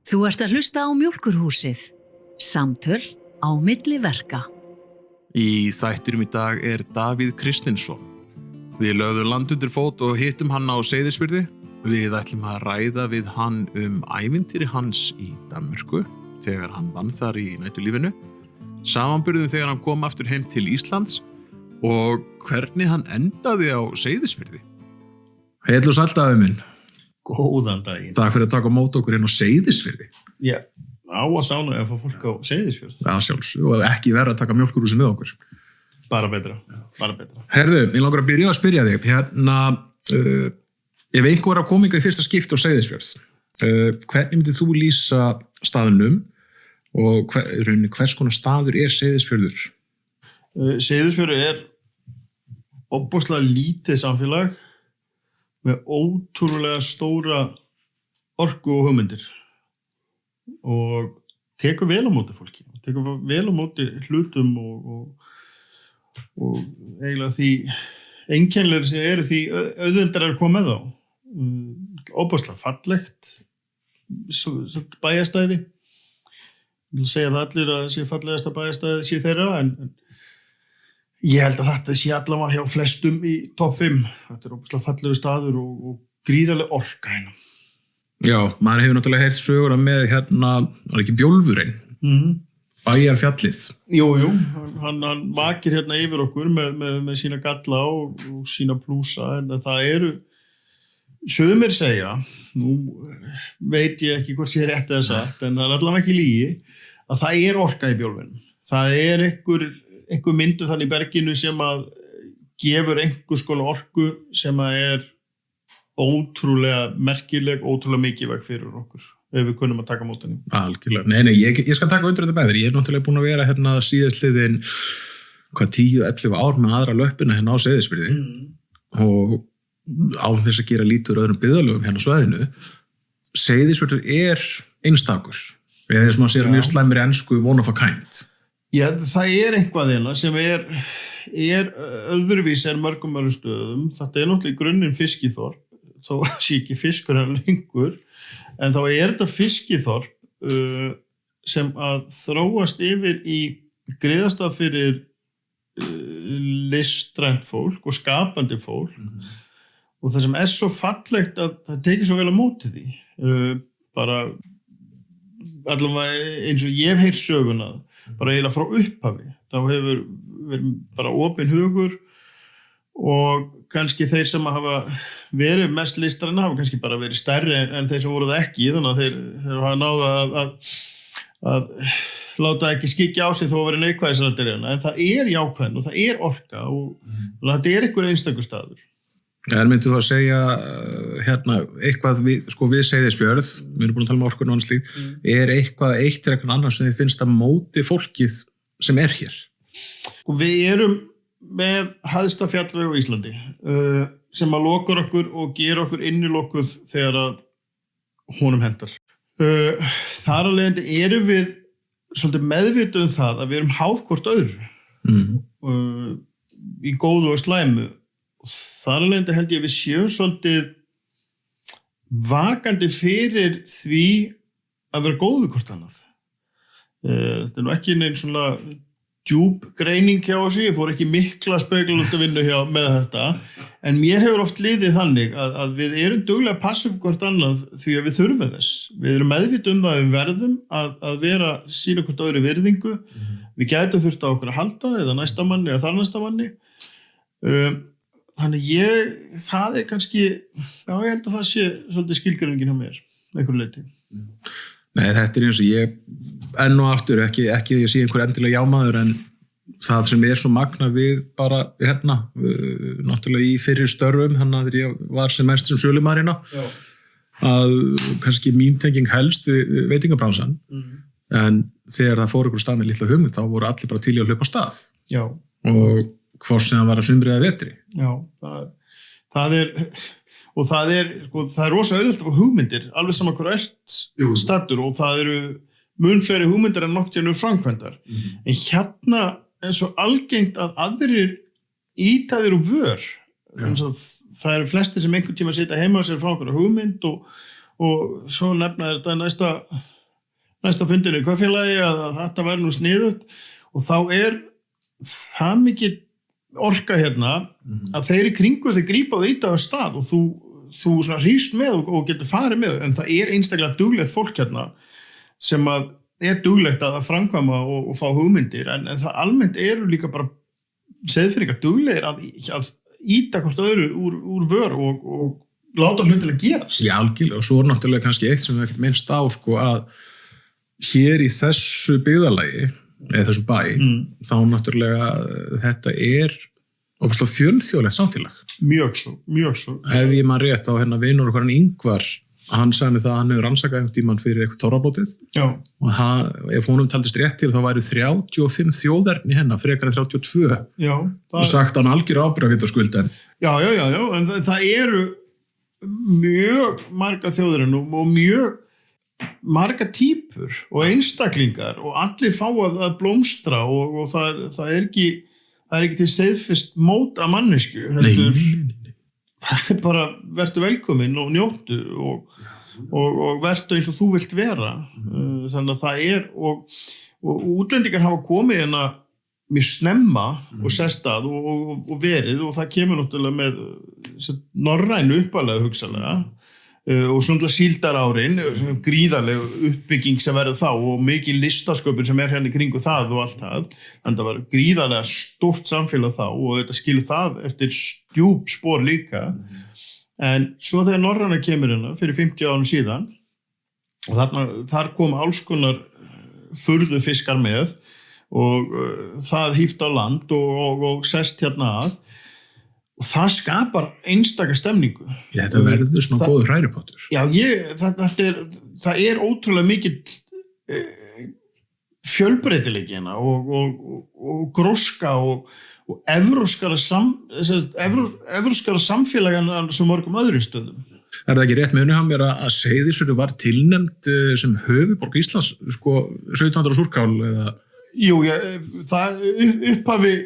Þú ert að hlusta á Mjólkurhúsið. Samtöl á milli verka. Í þættinum í dag er Davíð Kristinsson. Við lögðum land undir fót og hittum hann á Seyðisfirði. Við ætlum að ræða við hann ævintýri hans í Danmörku þegar hann vann þar í næturlífinu, samanburðum þegar hann kom aftur heim til Íslands og hvernig hann endaði á Seyðisfirði. Heill og sæll, Davíð minn. Góðan daginn. Takk fyrir að taka á móti okkur inn á Seyðisfirði. Já, áast ánægja að fá fólk á Seyðisfjörð. Það sjálfsög og ekki verið að taka mjólkurhúsið með okkur. Bara betra, bara betra. Herðu, ég langar að byrja að spyrja þig. Ef einhver að kominga í fyrsta skipti á Seyðisfjörð, hvernig myndið þú lýsa staðnum og hvers konar staður er Seyðisfjörður? Seyðisfjörður er ofboðslega lítið samfélag með ótrúlega stóra orku og hugmyndir og tekur vel á móti fólki, tekur vel á móti hlutum og eiginlega því einkennilegri sem eru því auðveldar að koma með þá. Óbúslega fallegt bæjarstæði. Ég vil segja það allir að þessi fallegasta bæjarstæði sé þeirra, en ég held að þetta sé allavega hjá flestum í topp 5. Þetta er óbúslega fallegu staður og gríðarleg orka hérna. Já, maður hefur náttúrulega heyrt söguna með var ekki Bjólfurinn? Bæjarfjallið. Jú, hann vakir hérna yfir okkur með sína galla og sína plúsa, en það eru sumir segja, nú veit ég ekki hvort sé rétt eða satt, en það er allavega ekki lygi, að það er orka í Bjólfinum. Það er einhver myndu þannig í berginu sem að gefur einhvers konar orku sem að er ótrúlega merkileg, ótrúlega mikilvæg fyrir okkur, ef við kunnum að taka á móti henni. Algjörlega. Nei, ég skal taka undir þetta með þér. Ég er náttúrulega búin að vera síðastliðin 10-11 ár með aðra löppina á Seyðisfirði og á þess að gera lítur öðrum byggðarlögum á svæðinu. Seyðisfjörður er einstakur. Eða þess að maður sér mjög slæmri ensku one of a kind. Já, það er eitthvað hérna sem er öðruvísi en mörgum stöðum. Þetta er náttúrulega í grunninn fiskiþorp, þó sé ekki fiskur lengur, en þá er þetta fiskiþorp sem að þróast yfir í griðastaf fyrir listrænt fólk og skapandi fólk. Og það sem er svo fallegt að það tekir svo vel á móti því. Bara allavega eins og ég hef heyrt söguna, bara eiginlega frá upphafi. Þá hefur verið bara opinn hugur og kannski þeir sem hafa verið mest listræna hafa kannski bara verið stærri en þeir sem voru það ekki, þannig að þeir hafa náða að láta ekki skikja á sig þó að vera neikvæðisrættir hérna. En það er jákvæðin og það er orka og þetta er einhver einstakur staður. En myndu þú að segja eitthvað við Seyðisfjörð, við erum búin að tala um orkun og annars lík, er eitthvað eitt er eitthvað annars sem þið finnst að móti fólkið sem er hér? Við erum með hæsta fjallveg á Íslandi sem að lokar okkur og gera okkur innilokuð þegar að honum hendar. Þar af leiðandi erum við svolítið meðvituð það að við erum háð hvort öðru í góðu og slæmu. Og þar af leiðandi held ég að við séum svolítið vakandi fyrir því að vera góð við hvort annað. Þetta er nú ekki neinn svona djúp greining hjá þessu, ég fór ekki mikla spekulandi vinnu með þetta, en mér hefur oft liðið þannig að við erum duglega að passa upp hvort annað því að við þurfum þess. Við erum meðvituð það að við verðum að vera sína hvort öðru virðingu. Við gætum þurft á okkur að halda eða næsta manni eða þar næsta manni. Þannig það er kannski, já ég held að það sé svolítið skilgreiningin hjá mér, einhverju leyti. Nei, þetta er eins og ég, enn og aftur, ekki því að sé einhver endilega jámaður, en það sem er svo magna við bara náttúrulega í fyrri störfum, þannig að þegar ég var sem mest sem sölumaður að kannski mín tenging helst við veitingabransan, en þegar það fór ykkur stað með litla hugmynd, þá voru allir bara til í að hlaupa á stað. Já. Og hvort sem það var að sumri eða vetri. Já, það er rosa auðvelt að fá hugmyndir, alveg saman hver ert staddur og það eru mun fleiri hugmyndir en nokkuð eru framkvæmdar. En hérna er svo algengt að aðrir ýta þér úr vör. Það eru flestir sem einhvern tíma sitja heima og sér frá einhverja hugmynd og svo nefna þetta næsta fundinu í kaupfélagi að þetta væri nú sniðugt og þá það mikið orka hérna að þeir í kringu þeir grípa það í það á stað og þú svona hrýst með og getur farið með en það einstaklega duglegt fólk hérna sem að duglegt að framkvæma og fá hugmyndir en það almennt líka bara Seyðfirðingar duglegir að íta hvort öðru úr vör og láta hlutilega gerast. Já, algjörlega og svo náttúrulega kannski eitt sem við ekkert minnst á sko að hér í þessu byggðarlagi eða þessu bæ þá náttúrulega þetta ógeðslega fjölþjóðlegt samfélag. Mjög svo. Ef ég man rétt á vinur okkar Ingvar hann sagði mér það að hann hefur rannsakað einhvern tímann fyrir eitthvað þorrablótið og ef honum taldist rétt til þá væri 35 þjóðerni hennar frekar en 32 og sagt hann algjör ábyrgðarvitaskuld en það eru mjög marga þjóðerni og mjög marga típur og einstaklingar og allir fá að blómstra og það ekki til Seyðfirðs mót af mannesku það bara vertu velkomin og njóttu og vertu eins og þú vilt vera þannig að það og útlendingar hafa komið hérna mjög snemma og sest að og verið og það kemur náttúrulega með norrænu uppalega hugsalega og svona síldarárin gríðarleg uppbygging sem verður þá og mikil listasköpun sem hérna í kringu það og allt það þannig að það var gríðarlega stórt samfélag þá og þetta skilur það eftir djúp spor líka en svo þegar norræna kemur hérna fyrir 50 árum síðan og þar kom alls konar furðu fiskar með og það híft á land og sest hérna að og það skapar einstaka stemningu. Já, þetta verður svona góður hræripotur. Já, það ótrúlega mikill fjölbreytileiki hérna og gróska og evróskara samfélag en svo mörgum öðrum stöðum. Það ekki rétt með mér að Seyðisfjörður var tilnefnd sem höfuðborg Íslands, sko, 1700 súrkál eða? Jú, það upphafi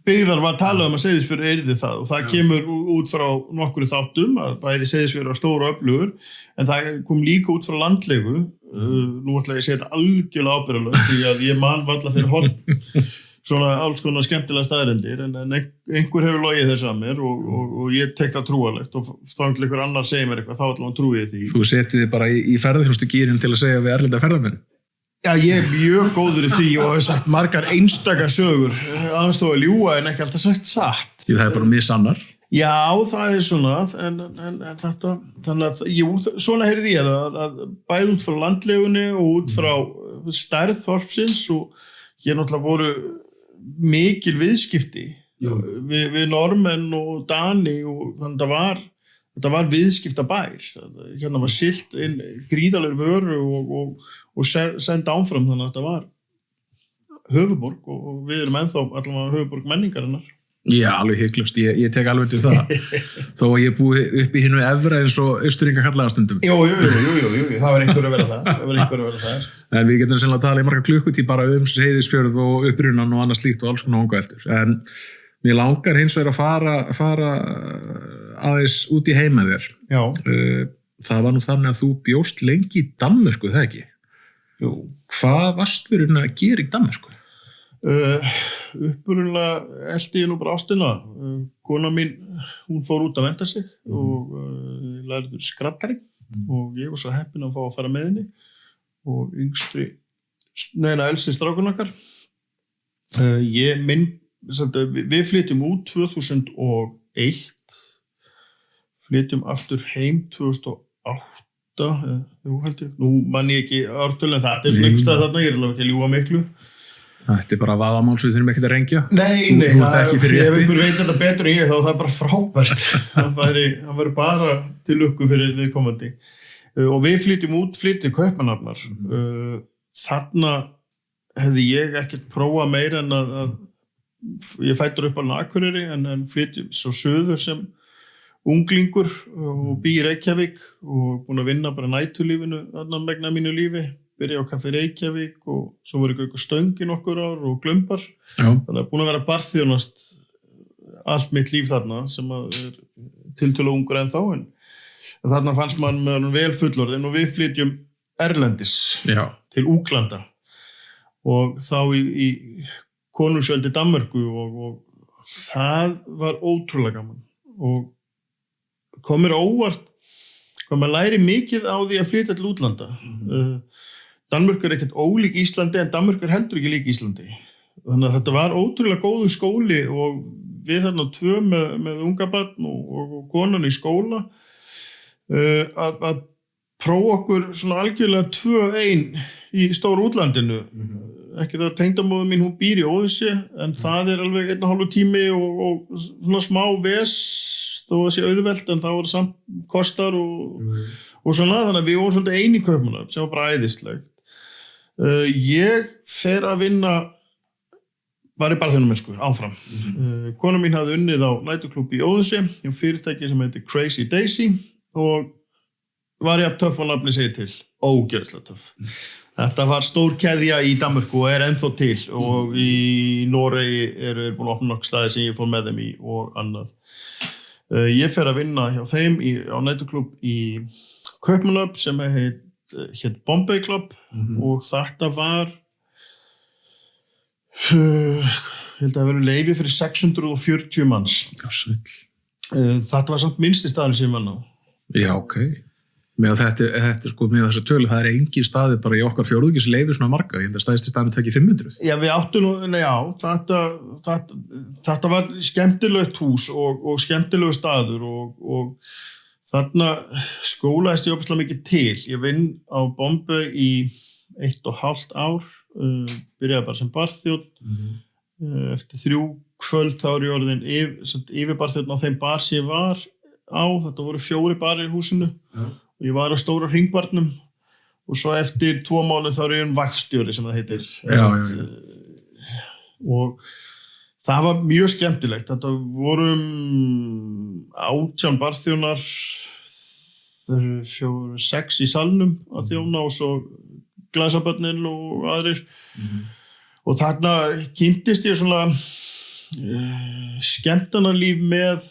byggðar var að tala að Seyðisfjörður yrði það og það kemur út frá nokkru þáttum að bæði Seyðisfjörður var stór og öflugur en það kom líka út frá landlegu nú ætla ég að segja þetta algjörlega ábyrgðarlaust því að ég man varla fyrir horn svona alls konar skemmtilega staðreyndir en einhver hefur logið þess að mér og ég tek það trúalegt og þá einhver annar segir mér eitthvað þá ætla hann trúið því. Þú setið þig bara í ferðarþjónustugýrin til að segja við erlenda ferðamenn. Já, ég mjög góður í því og hef sagt margar einstaka sögur aðeins þó að ljúga en ekki alltaf sagt satt. Því það bara misannar. Já, það svona en þetta, þannig að svona heyrði ég að bæði út frá landlegunni og út frá stærð þorpsins og hér náttúrulega voru mikil viðskipti við normenn og Dani og þannig að þetta var viðskipta bær. Hérna var siglt inn gríðarleg vöru og senda áfram þannig að þetta var höfuborg og við erum ennþá allavega höfuborg menningarinnar. Já, alveg hygglust. Ég tek alveg til það. Þó að ég búi upp í hinu efra eins og Austfirðingar kallaða stundum. Jú. Það var einhver að vera það. En við getum sennilega að tala í marga klukkutíma bara Seyðisfjörð og upprunan og annað slíkt og alls konar ánga eftir. En mér langar hins vegar að fara aðeins út í heim með þér. Já. Það var nú þannig að þú bjóst lengi í Danmörku, það ekki? Jú. Hvað varstu að gera í Danmörku? Upprunalega elti ég nú bara ástina. Kona mín, hún fór út að mennta sig og lærði skrappari og ég var svo heppinn að fá að fara með henni og elsti strákun okkar. Við flytjum út 2001 flytjum aftur heim 2008 held ég. Nú man ég ekki ártölu en þetta einhvers staðar þarna, ég alveg ekki að ljúga miklu. Þetta bara vaðamál svo við þurfum ekki að rengja. Nei, ef einhver veit þetta betur en ég þá það bara frábært. Það væri bara til lukku fyrir viðkomandi. Og við flytjum Kaupmannahafnar. Þarna hefði ég ekkert prófað meira en að ég fættur upp á Akureyri en flytjum svo suður sem unglingur og bý í Reykjavík og búin að vinna bara næturlífinu annan megna mínu lífi. Byrja á Kaffi Reykjavík og svo voru ykkur stöng í nokkur ár og glumbar. Já. Þannig að búin að vera barþjónast allt mitt líf þarna sem að tiltölu ungur ennþá en þarna fannst mann með hann vel fullorðin og við flytjum erlendis til Úglanda og þá í konungsveldi Danmörku og það var ótrúlega gaman og kom mér óvart hvað maður læri mikið á því að flytja til útlanda. Danmörk ekkert ólík Íslandi en Danmörk heldur ekki lík Íslandi. Þannig að þetta var ótrúlega góður skóli og við þarna tvö með unga barn og konan í skóla að prófa okkur svona algjörlega 2-1 í stóru útlandinu. Ekki það tengdamóðir mín, hún býr í Óðinsi en það alveg 1,5 tími og svona smá ves þó að sé auðvelt en það voru samt kostar og svona þannig að við vorum svolítið eini í Kaupmannahöfn sem var bara æðislegt. Ég fer að vinna var í barþjónumennsku áfram. Kona mín hafði unnið á næturklúbbi í Óðinsi hjá fyrirtæki sem heitir Crazy Daisy og var ég töff og nafni segir til. Ógeðslega töff. Þetta var stór keðja í Danmörku og ennþá til og í Noregi búin að opna nokkuð staði sem ég fór með þeim í og annað. Ég fer að vinna hjá þeim á næturklúbb í Kaupmannahöfn sem hét Bombay Club og þetta var ég held að vera leyfi fyrir 640 manns. Þetta var samt minnsti staðurinn sem ég vann á. Já, ok. Með þetta sko, með þessa tölu, það engin staði bara í okkar fjórðungis leyfi svona marga, ég held að stæðsti staðinu tekið 500. Já, við áttum þetta var skemmtilegt hús og skemmtilegu staður og þarna skólaðist ég óbærslega mikið til. Ég vinn á Bombay í 1,5 ár, byrjaði bara sem barþjónn, eftir 3 kvöld þá ég orðin yfirbarþjónn á þeim bar sem ég var á, þetta voru 4 barir í húsinu. Ég var á stóra hringbarnum og svo eftir 2 mánuð þá ég vaktstjóri sem það heitir. Og það var mjög skemmtilegt. Þetta voru 18 barþjónar, 6 í salnum að þjóna og svo glæsabörnin og aðrir. Og þarna kynntist ég svona skemmtanalíf með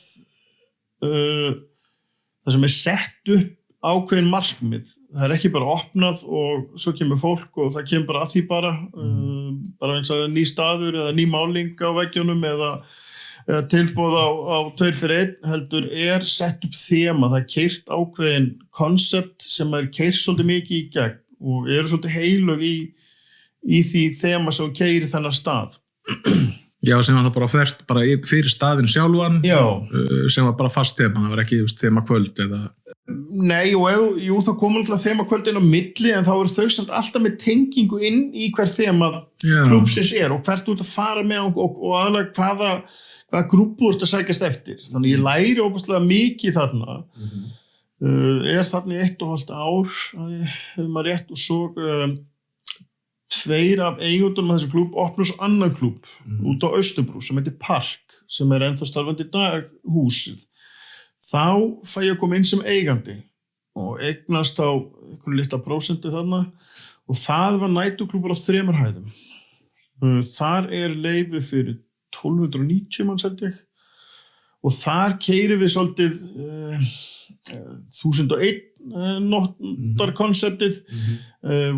það sem sett upp ákveðin markmið. Það ekki bara opnað og svo kemur fólk og það kemur bara að því bara eins og ný staður eða ný máling á veggjunum eða tilboð á 2 fyrir 1 heldur sett upp þema. Það keyrt ákveðin konsept sem keyrt svolítið mikið í gegn og svolítið heilög í því þema sem keyrir þennan stað. Já, sem var það bara þvert bara fyrir staðinn sjálfan. Já. Sem var bara fast þema, það var ekki þema kvöld eða Nei, jú, það kom náttúrulega þema kvöldin á milli en þá eru þau samt alltaf með tengingu inn í hver þema klúbbsins og hvert þú ert að fara með og aðalega hvaða grúpu þú ert að sækjast eftir. Þannig ég læri óbærslega mikið þarna. Þarna í 1,5 ár, hefur maður rétt og svo 2 af eigendunum af þessu klúbb opnum svo annan klúbb út á Austurbrú sem heitir Park sem ennþá starfandi í dag húsið. Þá fæ ég að koma inn sem eigandi og eignast á einhverju litla prósentu þarna og það var næturklúbbur á 3 hæðum. Þar leyfi fyrir 1290 manns held ég og þar keyrum við svolítið 1001 nottar konseptið,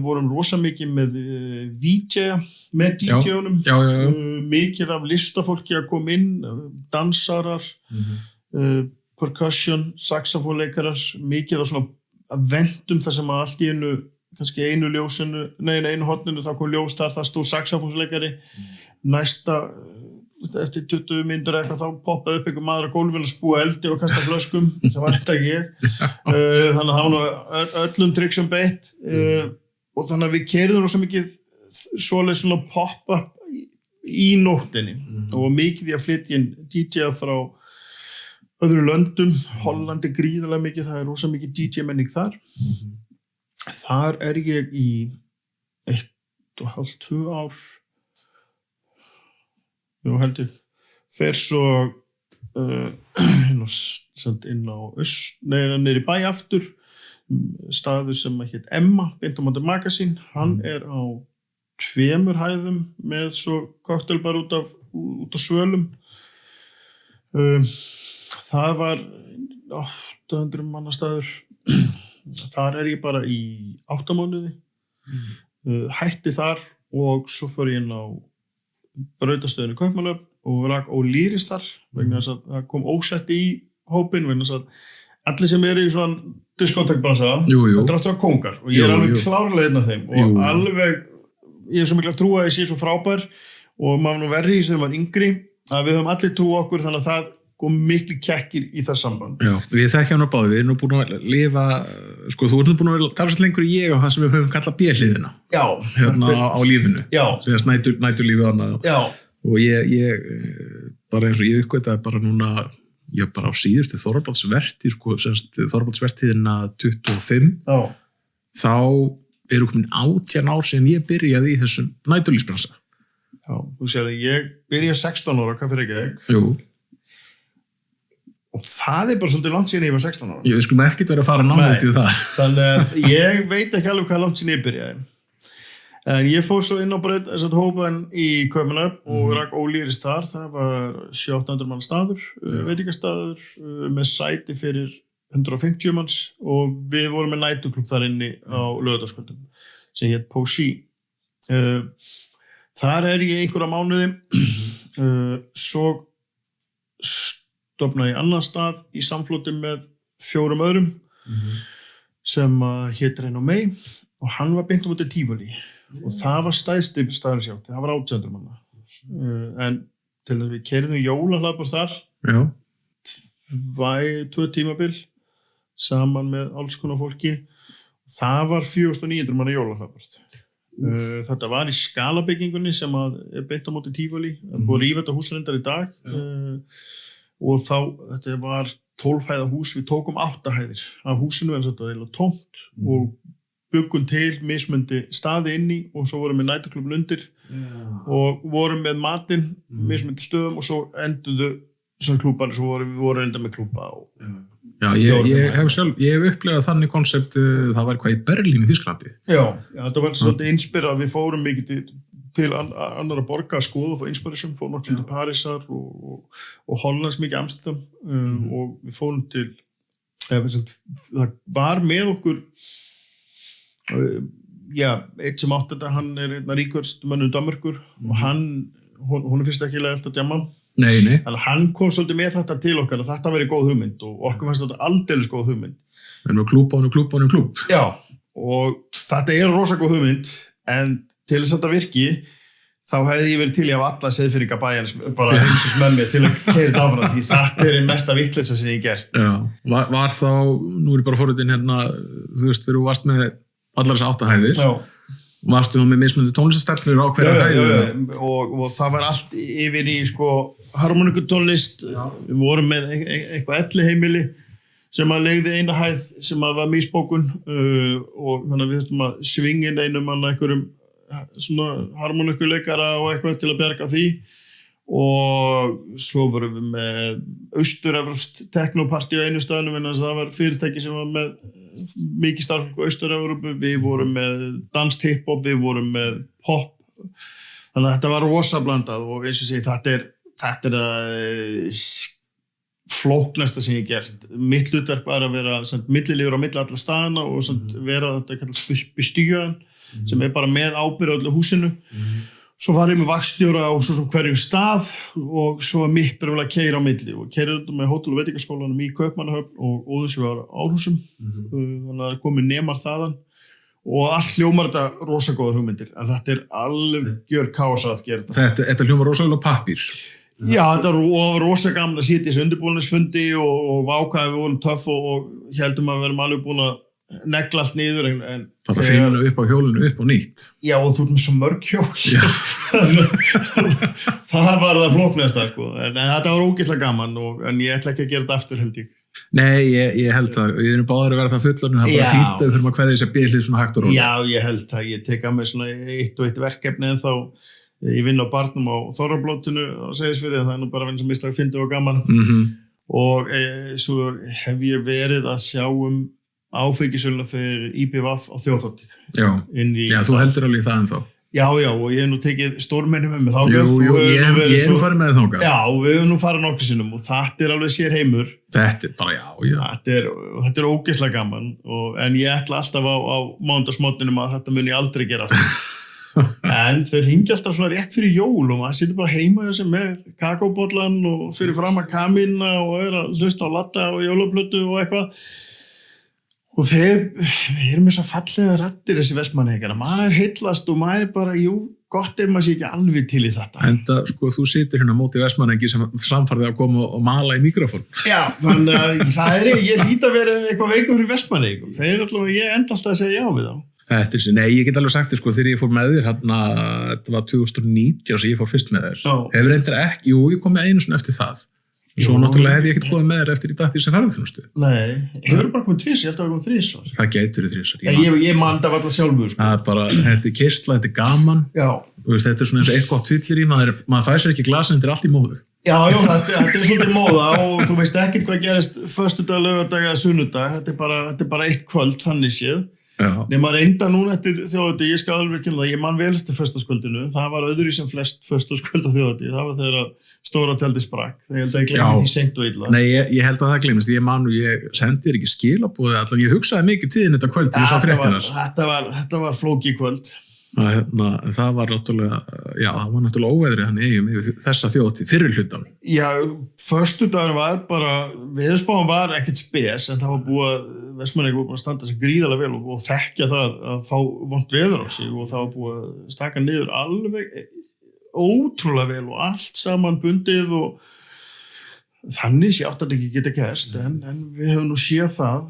vorum rosa mikið með með DJ-unum, mikið af listafólki að koma inn, dansarar, percussion, saxofónleikarar, mikið á svona vendum þar sem allt í kannski einu horninu þá kom ljós þar, það stóð saxofónleikari, næsta eftir 20 mínútur eitthvað þá poppaði upp einhver maður á gólfinu að spúa eldi og kasta flöskum, það var þetta ég. Þannig að það var öllum tryggsum beitt og þannig að við keyrðum rosa mikið svoleið svona pop-up í nóttinni og mikið í að flytja inn DJ frá öðru löndum, Hollandi gríðarlega mikið, það rosa mikið DJ-menning þar. Þar ég í 1,5–2 ár. Nú held ég, fer svo inn á niður í bæ aftur, staður sem hét Emma, beint á móti Magasín, hann á 2 hæðum með svo koktelbar út af svölum. Það var 800 manna staður. Þar ég bara í 8 mánuði. Hætti þar og svo fór ég inn á brautastöðinu Kaupmannahöfn og rak Ólýris þar vegna þess að það kom ósætti í hópinn vegna þess að allir sem í svona diskotekbransa, þetta allt svo kóngar og ég alveg klárlega einn af þeim og alveg, ég svo miklu að trúa að ég sé svo frábær og maður nú verri í sem maður yngri að við höfum allir trú okkur þannig að það kom miklu kekkir í það samband. Já, við þekkjum nú báðið, við erum nú búin að lifa, sko, þú ert nú búin að vera talsvægt lengur í ég á það sem við höfum kallað B-hliðina. Já. Hérna á lífinu. Já. Þegar næturlífið annað. Já. Og ég bara eins og ég uppgötaði bara núna, ég bara á síðustu Þorvaldsverti, sko, Þorvaldsvertíðina 25, já. Þá komin 18 ár síðan ég byrjaði í þessum næturlífsbransa. Já, þú sér að ég byrjaði 16 ára, hvað fyrir ekki? Jú. Og það bara svolítið langt síðan ég var 16 ára. Við skulum ekkert vera að fara nálægt í það. Þannig að ég veit ekki alveg hvað langt síðan ég byrjaði. En ég fór svo inn á hópan í Kaupmannahöfn og rak Ólýris þar. Það var 700 manna staður, veitingastaður með sæti fyrir 150 manns og við vorum með næturklúbb þar inni á laugardagskvöldum sem hét Pósi. Þar ég einhverja mánuði. Svo stofnaði ég annan stað í samfloti með 4 öðrum sem hét Renomé og hann var beint á móti Tívolí og það var stærsti staðurinn sjálft, það var 800 manna. En til þess að við keyrðum jólahlaðborð þar, 2 tímabil saman með alls konar fólki. Það var 4900 manna jólahlaðborð. Þetta var í skalabyggingunni sem beint á móti Tívolí, búið að rífa þetta húsrindar í dag. Og þá, þetta var 12 hæða hús, við tókum 8 hæðir af húsinu en þetta var eiginlega tómt og byggum til mismundi staði inni og svo vorum við næturklúbbin undir og vorum með matinn, mismundi stöðum og svo enduðu svona klúbbar, svo vorum enda með klúbba. Já, ég hef upplegað þannig konsept, það var hvað í Berlín í Þýskalandi. Já, þetta var svolítið inspirað, við fórum mikið til annara borga að skoða og fá inspiration, fórum okkur til Parísar og Hollands mikið Amsterdam og við fórum til, það var með okkur, eitt sem átti þetta, hann einn ríkast mönnum Danmerkur og hún fyrst ekki lega eftir að djamma. Nei. Þannig að hann kom svolítið með þetta til okkar að þetta væri góð hugmynd og okkur fannst þetta aldeilis góð hugmynd. En við klúbb. Já, og þetta rosa góð hugmynd en til þess að þetta virki, þá hefði ég verið til í að alla Seyðfirðinga bæjarins bara heimsins með mér til að keyra þetta áfram því þetta einn mesta vitleysa sem ég gert. Já, var þá, nú ég bara forritin hérna, þú veist, þegar þú varst með allar þessar 8 hæðir, varstu þú með mismunandi tónlistastefnur á hverja hæði? Og það var allt yfir í harmonikutónlist, við vorum með eitthvað elliheimili sem leigði eina hæð sem var misbókun og þannig að við þurftum að svingin einum einhverjum svona harmonikuleikara og eitthvað til að bjarga því og svo vorum við með austur-evrópskt teknopartí á einu staðnum en það var fyrirtæki sem var með mikið starfsfólk á Austur-Evrópu, við vorum með danskt hip-hop, við vorum með pop þannig að þetta var rosa blandað og eins og segi þetta flóknasta sem ég gert. Mitt hlutverk var að vera milliliður á milli alla staðana og vera þetta kallast bestýjan sem bara með ábyrgð á öllu húsinu. Svo var ég með vaktstjóra á svo hverjum stað og svo var mitt að keyra á milli og keyrði með hótel- og veitingaskólanum í Kaupmannahöfn og Óðinsvéar Árhúsum. Þannig að komu nemar þaðan og allt hljómar þetta rosa góðar hugmyndir. En þetta algjör kaos að gera þetta. Þetta hljómar rosalega pappír. Já, þetta var rosa gaman að sitja í þessu undirbúningsfundi og vákaði við vorum töff og heldum að við verum alveg búin að negla allt niður en það var finna upp á hjólinu upp og nýtt. Já, og þú ert með svo mörg hjól. Það var það flóknasta, en þetta var ógeðslega gaman en ég ætla ekki að gera þetta aftur held ég. Nei, ég held það. Við erum báðir að vera það fullorðnir, það er bara fínt að við þurfum að kveðja þessi bílið svona hægt og rólega. Já, ég held það. Ég tek að mig svona eitt verkefni en þá ég vinn á barnum á Þorrablótinu á Seyðisfirði, það nú bara vinn sem mistar fyndið og gaman. Og svo hef ég verið að sjá áfengisöluna fyrir IPVAF á þjóðhátíð. Já, þú heldur alveg það ennþá. Já, og ég hef nú tekið stórmenni með mig þangað. Jú, ég er nú farið með þangað. Já, við hefum nú farið nokkuð sinnum og þetta er alveg sér heimur. Þetta er bara, já. Þetta er ógeðslega gaman, en ég ætla alltaf á mánudagsmorgninum að þetta mun ég aldrei gera aftur. En þau hringja alltaf svona rétt fyrir jól og maður situr bara heima hjá sig með kakóbollan og fyrir fram að kamina og er að hlusta á latta og jólaplötu og eitthvað. Og þeir eru með svo fallega raddir þessi Vestmannaeyingar. Maður heillast og maður er bara, gott ef maður sé ekki alveg til í þetta. Enda, þú situr hérna á móti Vestmannaeyingi sem samfarði að koma og mala í mikrofón. Já, þannig að ég hlýt að vera eitthvað veikur fyrir Vestmannaeyingum. Þeir eru alltaf, ég enda alltaf að segja já við þá. Nei, ég get alveg sagt þér, þegar ég fór með þér, þetta var 2019 sem ég fór fyrst með þér. Hefur reyndar ekki, ég kom með einu svona eftir það. Svo náttúrulega hef ég ekkert komið með þér eftir í dag því sem ferðarþjónustu. Nei, hefur bara komið tvisvar, ég held að það var komið þrisvar. Það gætur í þrisvar. Ég man það alltaf sjálfur. Það er bara, þetta er keyrsla, þetta er gaman. Já. Þetta er svona eins og eitt gott fyllir í, maður fær sér ekki glas en þetta er allt í móðu. Já, þetta er svolítið móða og þú veist ekkert hvað gerist föstudag, laugardag eða sunnudag. Þetta er bara eitt kvöld, þannig séð. Nema reynda núna eftir þjóðhátíð, ég skal alveg kynna það, ég man vel eftir föstudagskvöldinu, það var öðru sem flest föstudagskvöld á þjóðhátíð, það var þegar stóra tjaldið sprakk, það held að ég glemdi því seint og illa. Nei, ég held að það glemist, ég sendi þér ekki skilaboði allan, ég hugsaði mikið tíðin þetta kvöld til ég sá fréttinar. Þetta var flókið kvöld. Það var náttúrulega óveðrið hann eigum yfir þessa þjóðhátíð fyrir hlutan. Já, föstudagur var bara, veðurspáin var ekkert spes en það var búið Vestmannaeyingar voru búin að standa sig gríðarlega vel og þekkja það að fá vont veður á sig og það var búið að staka niður alveg ótrúlega vel og allt saman bundið og þannig sé átt að ekki geta gerst en við höfum nú séð það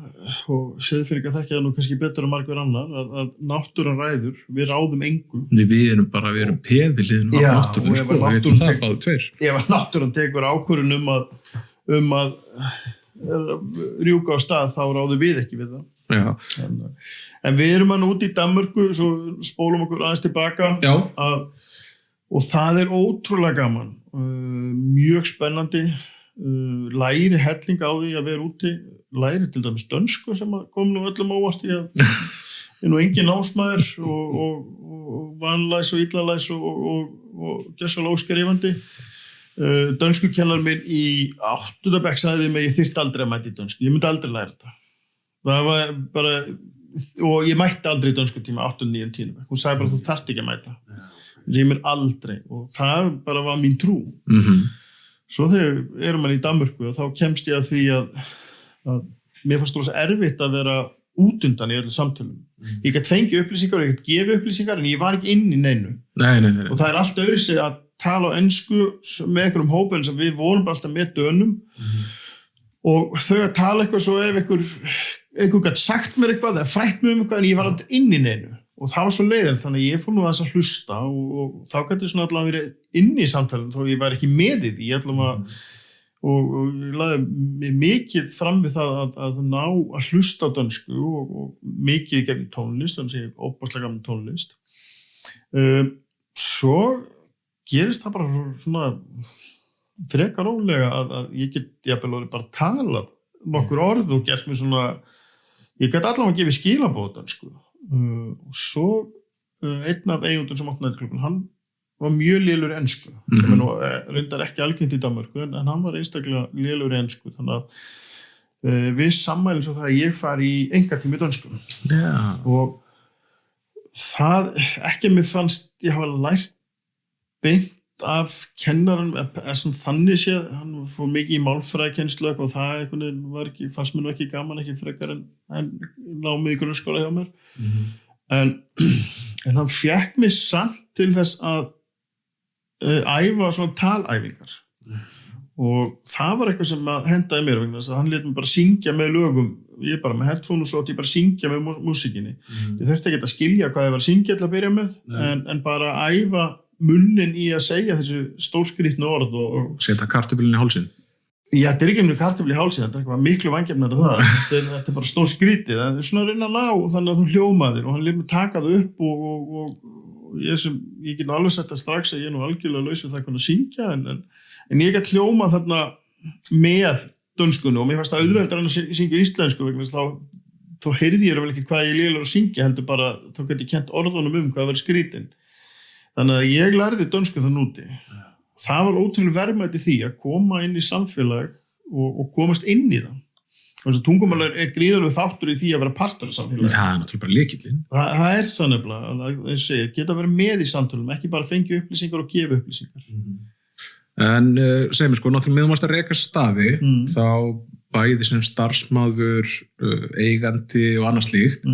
og Seyðfirðingar þekkja það nú kannski betur en margur annar að náttúran ræður, við ráðum engu. Við erum peðiliðin á náttúrun sko, við erum það báðu tveir. Ef náttúran tekur ákvörðun um að rjúka á stað þá ráðum við ekki við það. En við erum hann út í Danmörku, svo spólum okkur aðeins tilbaka og það er ótrúlega gaman, mjög spennandi. Læri helling á því að vera úti, læri til dæmis dönsku sem kom nú öllum óvart í að er nú engin námsmaður og vanlæs og illalæs og gjörsamlega óskrifandi. Dönskukennar minn í 8. bekk sagði við mig ég þyrfti aldrei að mæta í dönsku, ég myndi aldrei læra þetta. Það var bara, og ég mætti aldrei í dönsku tíma 8, 9, 10 bekk. Hún sagði bara þú þarft ekki að mæta. Ég mér aldrei og það bara var mín trú. Svo þegar erum mann í Danmörku og þá kemst ég að því að mér fannst rosa erfitt að vera út undan í öllu samtölum. Ég get fengið upplýsingar og ég get gefið upplýsingar en ég var ekki inn í neinu. Nei. Og það er allt öðruvísi að tala á ensku með einhverjum hópum sem við vorum bara alltaf með dönum og þau að tala eitthvað svo ef einhver gætt sagt mér eitthvað eða frætt mér eitthvað en ég var alltaf inn í neinu. Og það var svo leiðilegt, þannig að ég fór nú að hlusta og þá gæti svona allavega verið inn í samtalinu þó ég var ekki með í því allavega og ég laði mig mikið fram við það að ná að hlusta á dönsku og mikið gegn tónlist, þannig að ég er óbúrslega gaman tónlist. Svo gerist það bara svona frekar rólega að ég get jafnvel orðið bara talað nokkur orð og gert mér svona, ég gæti allavega gefið skilaboð á dönsku. Og svo einn af eigendum sem átti næturklubben, hann var mjög lélegur í ensku sem er nú reyndar ekki algengt í Danmörku en hann var einstaklega lélegur í ensku þannig að við sammælum svo það að ég fari í engatíma í dönsku og það ekki að mér fannst ég hafa lært beint af kennarann þannig séð, hann fór mikið í málfræðikennslu og það var ekki, fannst mér nú ekki gaman ekki frekar en námið í grunnskóla hjá mér en hann fékk mig samt til þess að æfa svona talæfingar og það var eitthvað sem hendaði mér vegna þess að hann lét mig bara syngja með lögum ég bara með headphone og svo ég bara syngja með músíkinni ég þurfti ekki að skilja hvað ég var að syngja til að byrja með en bara æfa munnin í að segja þessu stórskrýtnu orð og setja kartöflin í hálsinn. Já, þetta er ekki einhverju kartöfli í hálsinn, þetta er eitthvað miklu vangefnir það. Þetta er bara stórskrýtið, það er svona að reyna að ná þannig að þú hljómaðir og hann lét mig taka það upp og ég get nú alveg sett að strax að ég er nú algjörlega laus við það að syngja en ég get hljómað þarna með dönskunni og mér fannst það auðveldar en að syngja íslensku vegna þá heyrði ég vel ekki hvað ég lélegur að syngja heldur bara, þá get ég kennt orðunum hvað að vera skrýtin. Þannig að ég lærði dönsku þann úti. Það var ótrúlega verðmæti því að koma inn í samfélag og komast inn í það. Þannig að tungumál gríðarlegur þáttur í því að vera partur af samfélagi. Það náttúrulega bara lykillinn. Það það nefnilega, að segja, geta verið með í samtölum, ekki bara fengja upplýsingar og gefa upplýsingar. En segjum sko, náttúrulega meðan varst að reka staði, þá bæði sem starfsmaður, eigandi og annað slíkt.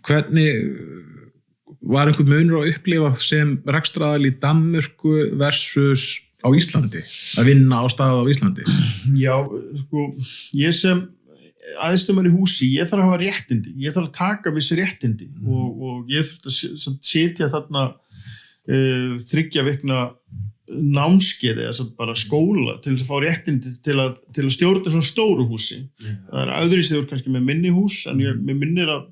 Hvernig var einhver munur að upplifa sem rekstraraðili í Danmörku versus á Íslandi, að vinna á stað á Íslandi? Já, sko, ég sem aðstöðumar í húsi, ég þarf að hafa réttindi, ég þarf að taka vissi réttindi og ég þurft að sitja þarna 3 vikna námskeið eða bara skóla til þess að fá réttindi til að stjórna svona stóru húsi. Það öðruvísi kannski með minni hús, en mér minnir að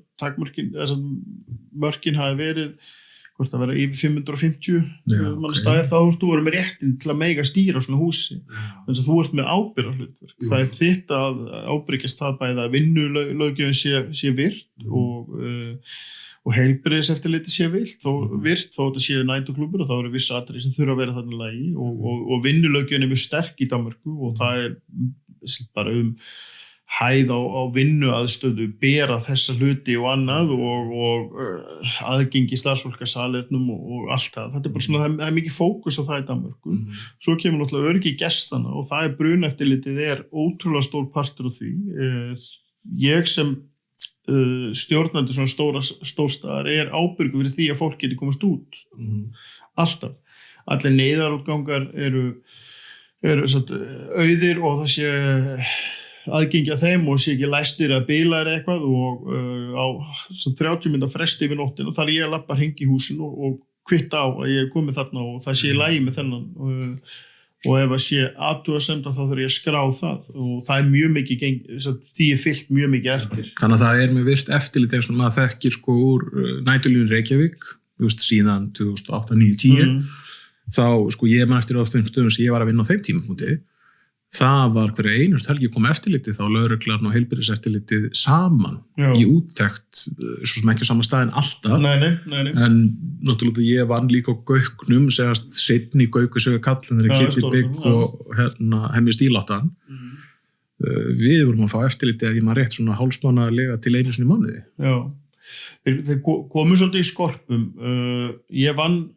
mörkin hafi verið hvort að vera yfir 550 mannstæðir, þá þú verið með réttin til að mega stýra svona húsi. Þannig að þú ert með ábyrgðarhlutverk. Það þitt að ábyrgjast það bæði að vinnulöggjöfin sé virt og heilbrigðiseftirliti sé virt, þó þetta séu næturklúbbur og þá eru viss atriði sem þurfa að vera þarna lagi og vinnulöggjöfin er mjög sterk í Danmörku og það er bara hæð á vinnuaðstöðu, bera þessa hluti og annað og aðgengi starfsfólkasalernum og allt það. Þetta er bara svona, það er mikið fókus á það í Danmörku. Svo kemur náttúrulega öryggi gestana og það bruneftirlitið ótrúlega stór partur af því. Ég sem stjórnandi svona stórstaðar ábyrgur fyrir því að fólk geti komast út. Alltaf. Allir neyðarútgangar eru auðir og það sé aðgengi að þeim og sé ekki læstir að bila eitthvað og á 30 mínútna fresti yfir nóttina þar ég að labba hring í húsinu og kvitta á að ég er komið þarna og það sé í lagi með þennan og ef að sé athugasemd þá þarf ég að skrá það og það er mjög mikið því fyllt mjög mikið eftir. Þannig að það er með virt eftirlit eins og maður þekkir sko úr næturlífun Reykjavík síðan 2008, 9, 10 þá sko ég man eftir á þeim stöðum sem ég var að vinna á þeim tímafúti. Það var hverju einust helgi kom eftirlitið þá lögreglan og heilbrigðiseftirlitið saman í úttekt svo sem ekki á sama stað en alltaf. Nei. En náttúrulega ég vann líka á Gauknum, segast seinni Gaukusögu kallin þegar Kitty Big og Hemmi Stíláttan. Við vorum að fá eftirlitið ef ég maður rétt svona hálfsmánaðarlega til einu sinni í mánuði. Já, þeir komu svolítið í skorpum. Ég vann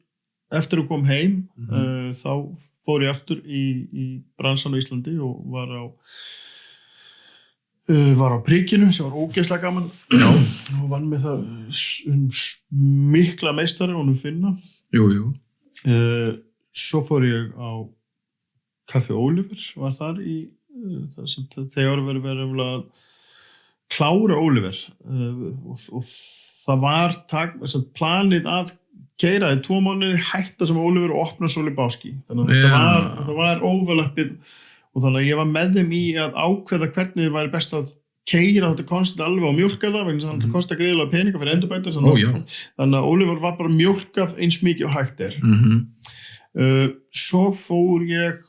eftir að kom heim, þá fór ég aftur í bransan á Íslandi og var á prikinu sem var ógeðslega gaman og vann með það mikla meistari og finna. Jú. Svo fór ég á Kaffi Oliver, var þar í þegar verið að klára Oliver og það var planið að keira í 2 mánuði, hætta sem Oliver og opna Soli Báski. Þannig að það var overlappið og þannig að ég var með þeim í að ákveða hvernig það væri best að keira þetta konstant alveg og mjólka það vegna þannig að það kostar greiðlega peninga fyrir endurbætur. Þannig að Oliver var bara mjólkað eins mikið og hægt er. Svo fór ég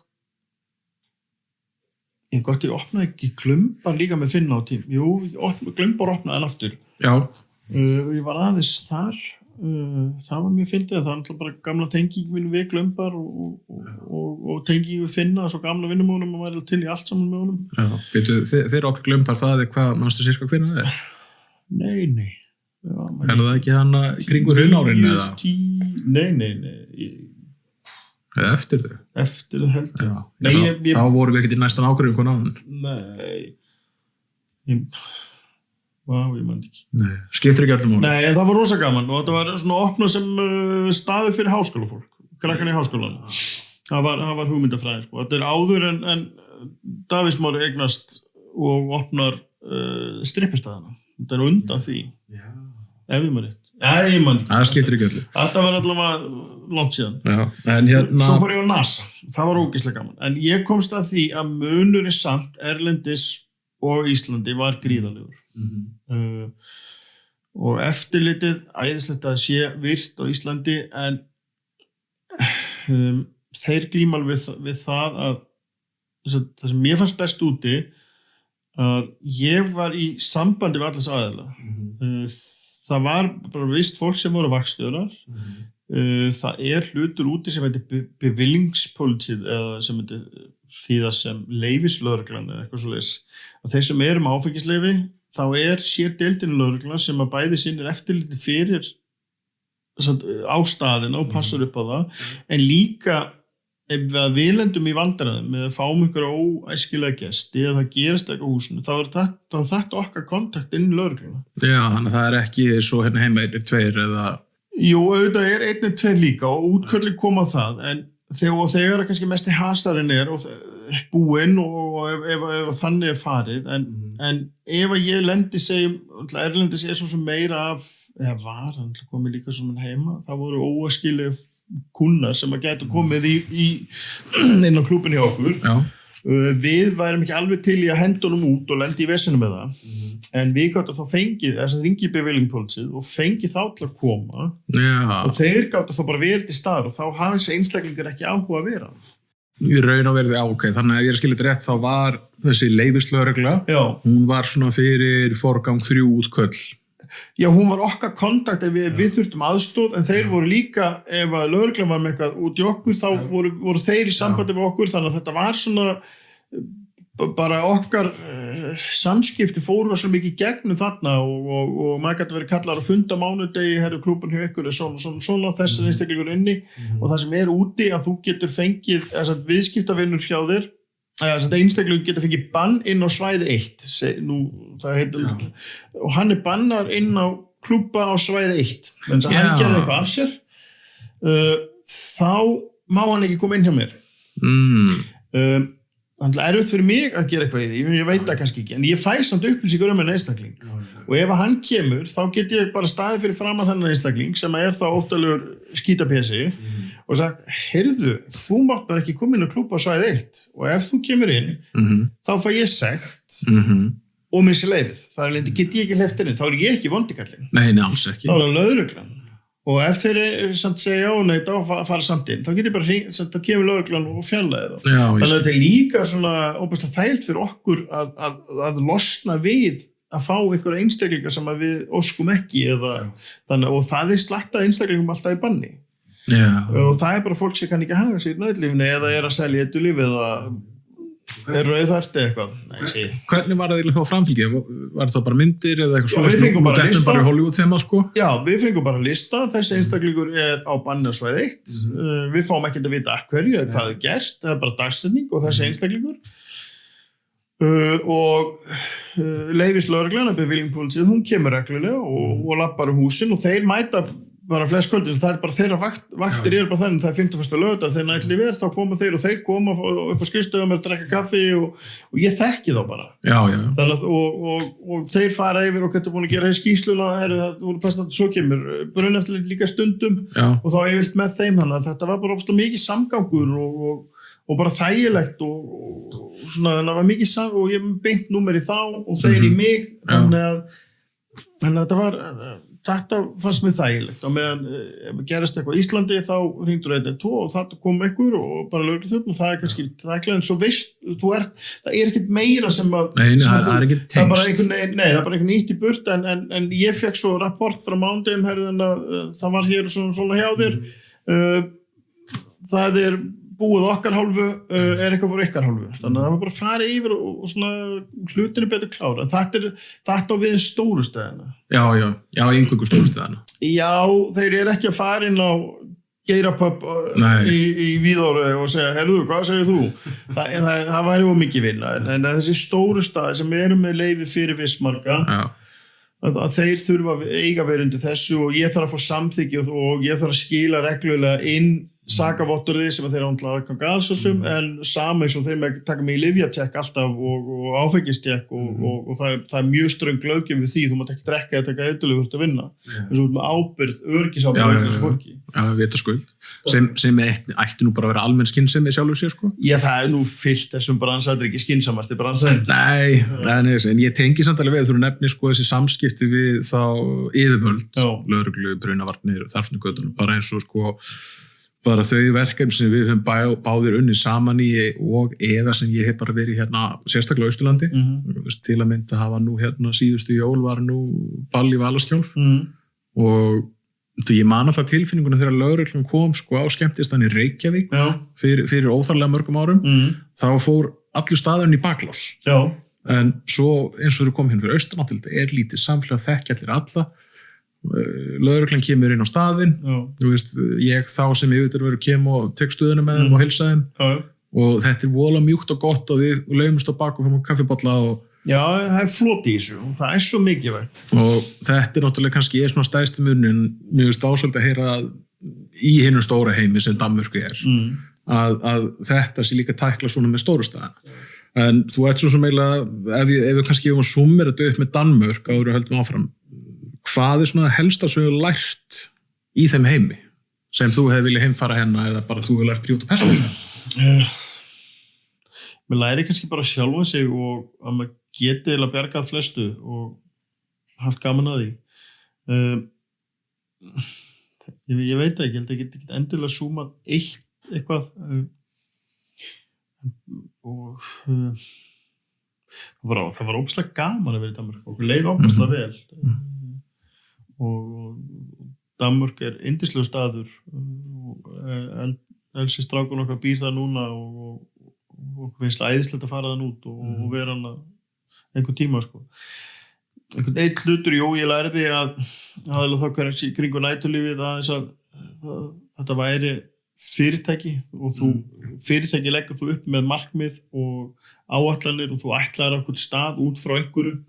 gott ég opnaði ekki Glumbar líka með Finna á tím. Jú, Glumbar opnaði hann aftur. Ég var aðeins þar. Það var mjög fyndið, það var náttúrulega bara gamla tengingin við Glumbar og tengingin við Finna, svo gamla vinnumónum og væri til í allt saman með honum. Já, þeir okkur Glumbar, það hvað, manstu sirka hvernig það er? Nei. Það ekki hana kringur hrunárin eða? Nei. Eða eftir þau? Eftir þau held ég. Nei, þá vorum við ekkert í næstan ákvörðum hvern annan. Nei. Ég man ekki. Nei, skiptir ekki allir máli. Nei, það var rosa gaman og þetta var svona opnað sem staður fyrir háskólafólk, krakkan í háskólanum. Það var hugmyndafræði, sko. Þetta er áður en Davíðs Már eignast og opnar strippistæðina. Þetta er undan því. Ef ég man rétt. Nei, ég man ekki. Það skiptir ekki allir. Þetta var allavega langt síðan. Já, en Svo fór ég á NASA. Það var ógeðslega gaman. En ég komst að því að munurinn samt erlendis og Íslandi var gríðarlegur. Og eftirlitið æðislegt að sé virt á Íslandi en þeir glíma við það að það sem mér fannst best úti að ég var í sambandi við allas aðeila. Það var bara vist fólk sem voru vaktstjórar það hlutur úti sem heitir bevillingspólitíð eða sem heitir þýða sem leyfislögreglan eða eitthvað svoleiðis. Að þeir sem með áfengisleyfi þá sér deildin lögreglan sem að bæði sinnir eftirliti fyrir á staðina og passar upp á það, en líka ef við lendum í vandræðum eða fáum ykkur óæskilega gesti eða það gerist eitthvað húsinu, þá þetta okkar kontakt inn í lögregluna. Já, þannig að það ekki svo hérna heima 1-2 eða... Jú, auðvitað 1-2 líka og útkölli koma það, en þegar kannski mest í hasarinn og búinn og ef þannig farið, en ef ég lendi erlendis svo sem meira af, eða var, hann komið líka sem hann heima, það voru óæskilega kunnar sem að gætu komið inn á klúbin hjá okkur. Já. Við værum ekki alveg til í að henda honum út og lendi í vesinu með það, en við gáttum þá fengið, ringi bevillingspólitíð og fengið þá til að koma. Já. Og þeir gáttum þá bara verið til staðar og þá hafa þessi einstaklingar ekki áhuga að vera. Í raun og verið, ok, þannig að ég skilja rétt, þá var þessi leyfislögregla, hún var svona fyrir forgang 3 útköll. Já, hún var okkar kontakt ef við þurftum aðstóð, en þeir voru líka, ef að lögreglan var með eitthvað út í okkur, þá voru þeir í sambandi við okkur, þannig að þetta var svona bara okkar samskipti fóru svo mikið gegnum þarna og maður gæti verið kallar að funda mánudegi, herru klúbun hjá ykkur svona þessar einstaklingur inni og það sem úti að þú getur fengið viðskiptavinnur hjá þér, einstaklingur getur fengið bann inn á svæði 1 og hann bannar inn á klúbba á svæði 1 þannig að hann gerði eitthvað af sér þá má hann ekki koma inn hjá mér. Þannig að erfitt fyrir mig að gera eitthvað í því, ég veit það kannski ekki, en ég fæ samt upplýsingur en einstakling og ef hann kemur þá get ég bara staðið fyrir fram að þennan einstakling sem þá óttalegur skítapési og sagt, heyrðu, þú mátt bara ekki koma inn á klúbba á svæði 1 og ef þú kemur inn þá fæ ég sekt og missi leyfið, þar get ég ekki hleypt inn, þá ég ekki vondikallinn. Nei, alls ekki. Þá það lögreglan. Og ef þeir samt segja já, nei, þá fara samt inn, þá get ég bara þá kemur lögreglan og fjarlæði þá. Þannig að þetta líka svona óbærslega þægilt fyrir okkur að losna við að fá einhverja einstaklingar sem að við óskum ekki þannig, og það slatta einstaklingum alltaf í banni. Og það bara fólk sem kann ekki hafa sér í nautlífinu eða að selja eitulíf eða rauðarti eitthvað. Nei, hvernig var það þá framfylgið? Var það bara myndir eða eitthvað svona? Við fengum bara lista. Bara Hollywood þema, sko? Já, við fengum bara lista. Þessi einstaklingur á banni á svæði 1. Við fáum ekki að vita hverju, hvað gerst. Það bara dagsetning og þessi einstaklingur. Og leyfislögreglan, bevillingspólitíð, hún kemur reglulega og lappar húsin og þeir mæta bara flest kvöldin, það bara þeirra vaktir bara þannig, það 51. laugardag þegar nætli verð, þá koma þeir og þeir koma upp á skrifstofu með að drekka kaffi og ég þekki þá bara. Já. Þannig að og þeir fara yfir og getur búin að gera skýrsluna, það voru passandi svo kemur brunneftirlit líka stundum og þá yfirlt með þeim, þannig að þetta var bara óbúslega mikið samgangur og bara þægilegt og svona, þannig að var mikið og ég beint númer í þá og þeir í mig, þannig að þetta var þetta fannst mér þægilegt og meðan ef gerist eitthvað í Íslandi þá hringdur 112 og það kom einhver og bara lögregluþjónn og það kannski þægilega en svo veist það ekkert meira sem að það ekkert tengst það er bara einhvern nýtt í burt en ég fekk svo rapport frá mánudaginn herðin að það var hér svona hjá þér það búið okkar hálfu eitthvað fyrir ykkar hálfu þannig að það var bara að fara yfir og svona hlutinu betur klára en þetta á við stóru stöðina Já, einhverjum stóru stöðina Já, þeir ekki að fara inn á geirapöpp í Víðóru og segja, herru, hvað segir þú? Það væri of mikið vinna en þessi stóru staði sem með leyfi fyrir vissmarga að þeir þurfa að eiga verið undir þessu og ég þarf að fá samþykki og ég þarf að skila reglulega inn sakavottorði sem þeir ándla aðgang aðsósum en sama eins og þeir með taka mig í lyfjatekk alltaf og áfengistekk og það mjög ströng löggjöf við því, þú mátt ekki drekka eða taka eitthvað þú ert að vinna eins og með ábyrgð, örgisábyrgð þessu fólki. Já, vitaskuld sem ætti nú bara að vera almenn skynsemi sjálfur sér, sko? Já, það nú fyllt þessum bransa, þetta ekki skynsamasti bransan. Nei, en ég tengi samt alveg við þú nefnir sko þessi samskipti við þá yfirvöld, lögreglu, brunavarnir, þarfnigötunum, bara eins og sko bara þau verkefni sem við höfum báðir unni saman í og eða sem ég hef bara verið hérna sérstaklega á Austurlandi til að mynda hafa nú hérna síðustu jól var nú ball í Valaskjól og Ég man alltaf tilfinninguna þegar lögreglum kom sko á skemmtistan í Reykjavík fyrir óþarlega mörgum árum þá fór allur staðurinn í baklás en svo eins og þeir komið hérna fyrir austanátt lítið samfélag þekkja allir alla lögreglan kemur inn á staðinn þú veist, ég þá sem yfirvörður kem og tek stöðuna með þeim og heilsa þeim og þetta vola mjúkt og gott og við laumumst á bak og fáum kaffibolla og Já, það flott í þessu og það svo mikilvægt. Og þetta náttúrulega kannski svona stærsti munurinn, mér finnst ásvöld að heyra í hinum stóra heimi sem Danmörku að þetta sé líka tækla svona með stóru staðana. En þú ert svo sem eiginlega, ef við kannski gefum að summera þetta upp með Danmörk áður og höldum áfram, hvað svona helsta sem við lært í þeim heimi sem þú hefði viljað heimfara hérna eða bara þú hefði lært brjóta persónulega? Mér læri kannski bara sjálfa sig og að maður geti eða bjargað flestu og haft gaman að því. Ég veit ekki, ég held að ég get endilega súmað eitthvað og það var ógeðslega gaman að vera í Danmörku og leið ógeðslega vel og Danmörk yndislegur staður og Elsi strákun okkar býr það núna og finnst æðislegt að fara þann út og vera hann einhvern tíma sko. Einhvern eitt hlutur, ég lærði að þá hverjans í kringu næturlífið aðeins að þetta væri fyrirtæki og fyrirtæki leggur þú upp með markmið og áætlanir og þú ætlar einhvern stað út frá einhverju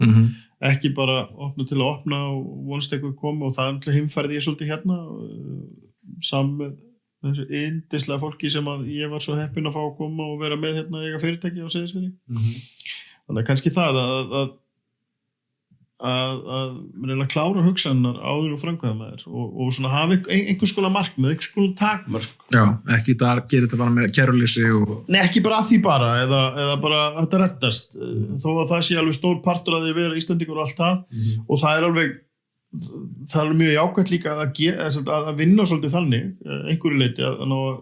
ekki bara opna til að opna og vonast eitthvað koma og það heimfærði ég svolítið hérna saman með þessu yndislega fólki sem að ég var svo heppinn að fá að koma og vera með hérna eiga fyrirtæki á Seyðisfirði. Þannig að kannski það að reyna að klára hugsanirnar áður og framkvæma með þér og svona hafa einhvers konar markmið, einhvers konar takmörk. Já, ekki gera þetta bara með kæruleysi og... Nei, ekki bara að því bara, eða bara að þetta reddast, þó að það sé alveg stór partur að því vera Íslendingur og allt það og það er mjög jákvætt líka að vinna svolítið þannig, einhverju leiti að ná að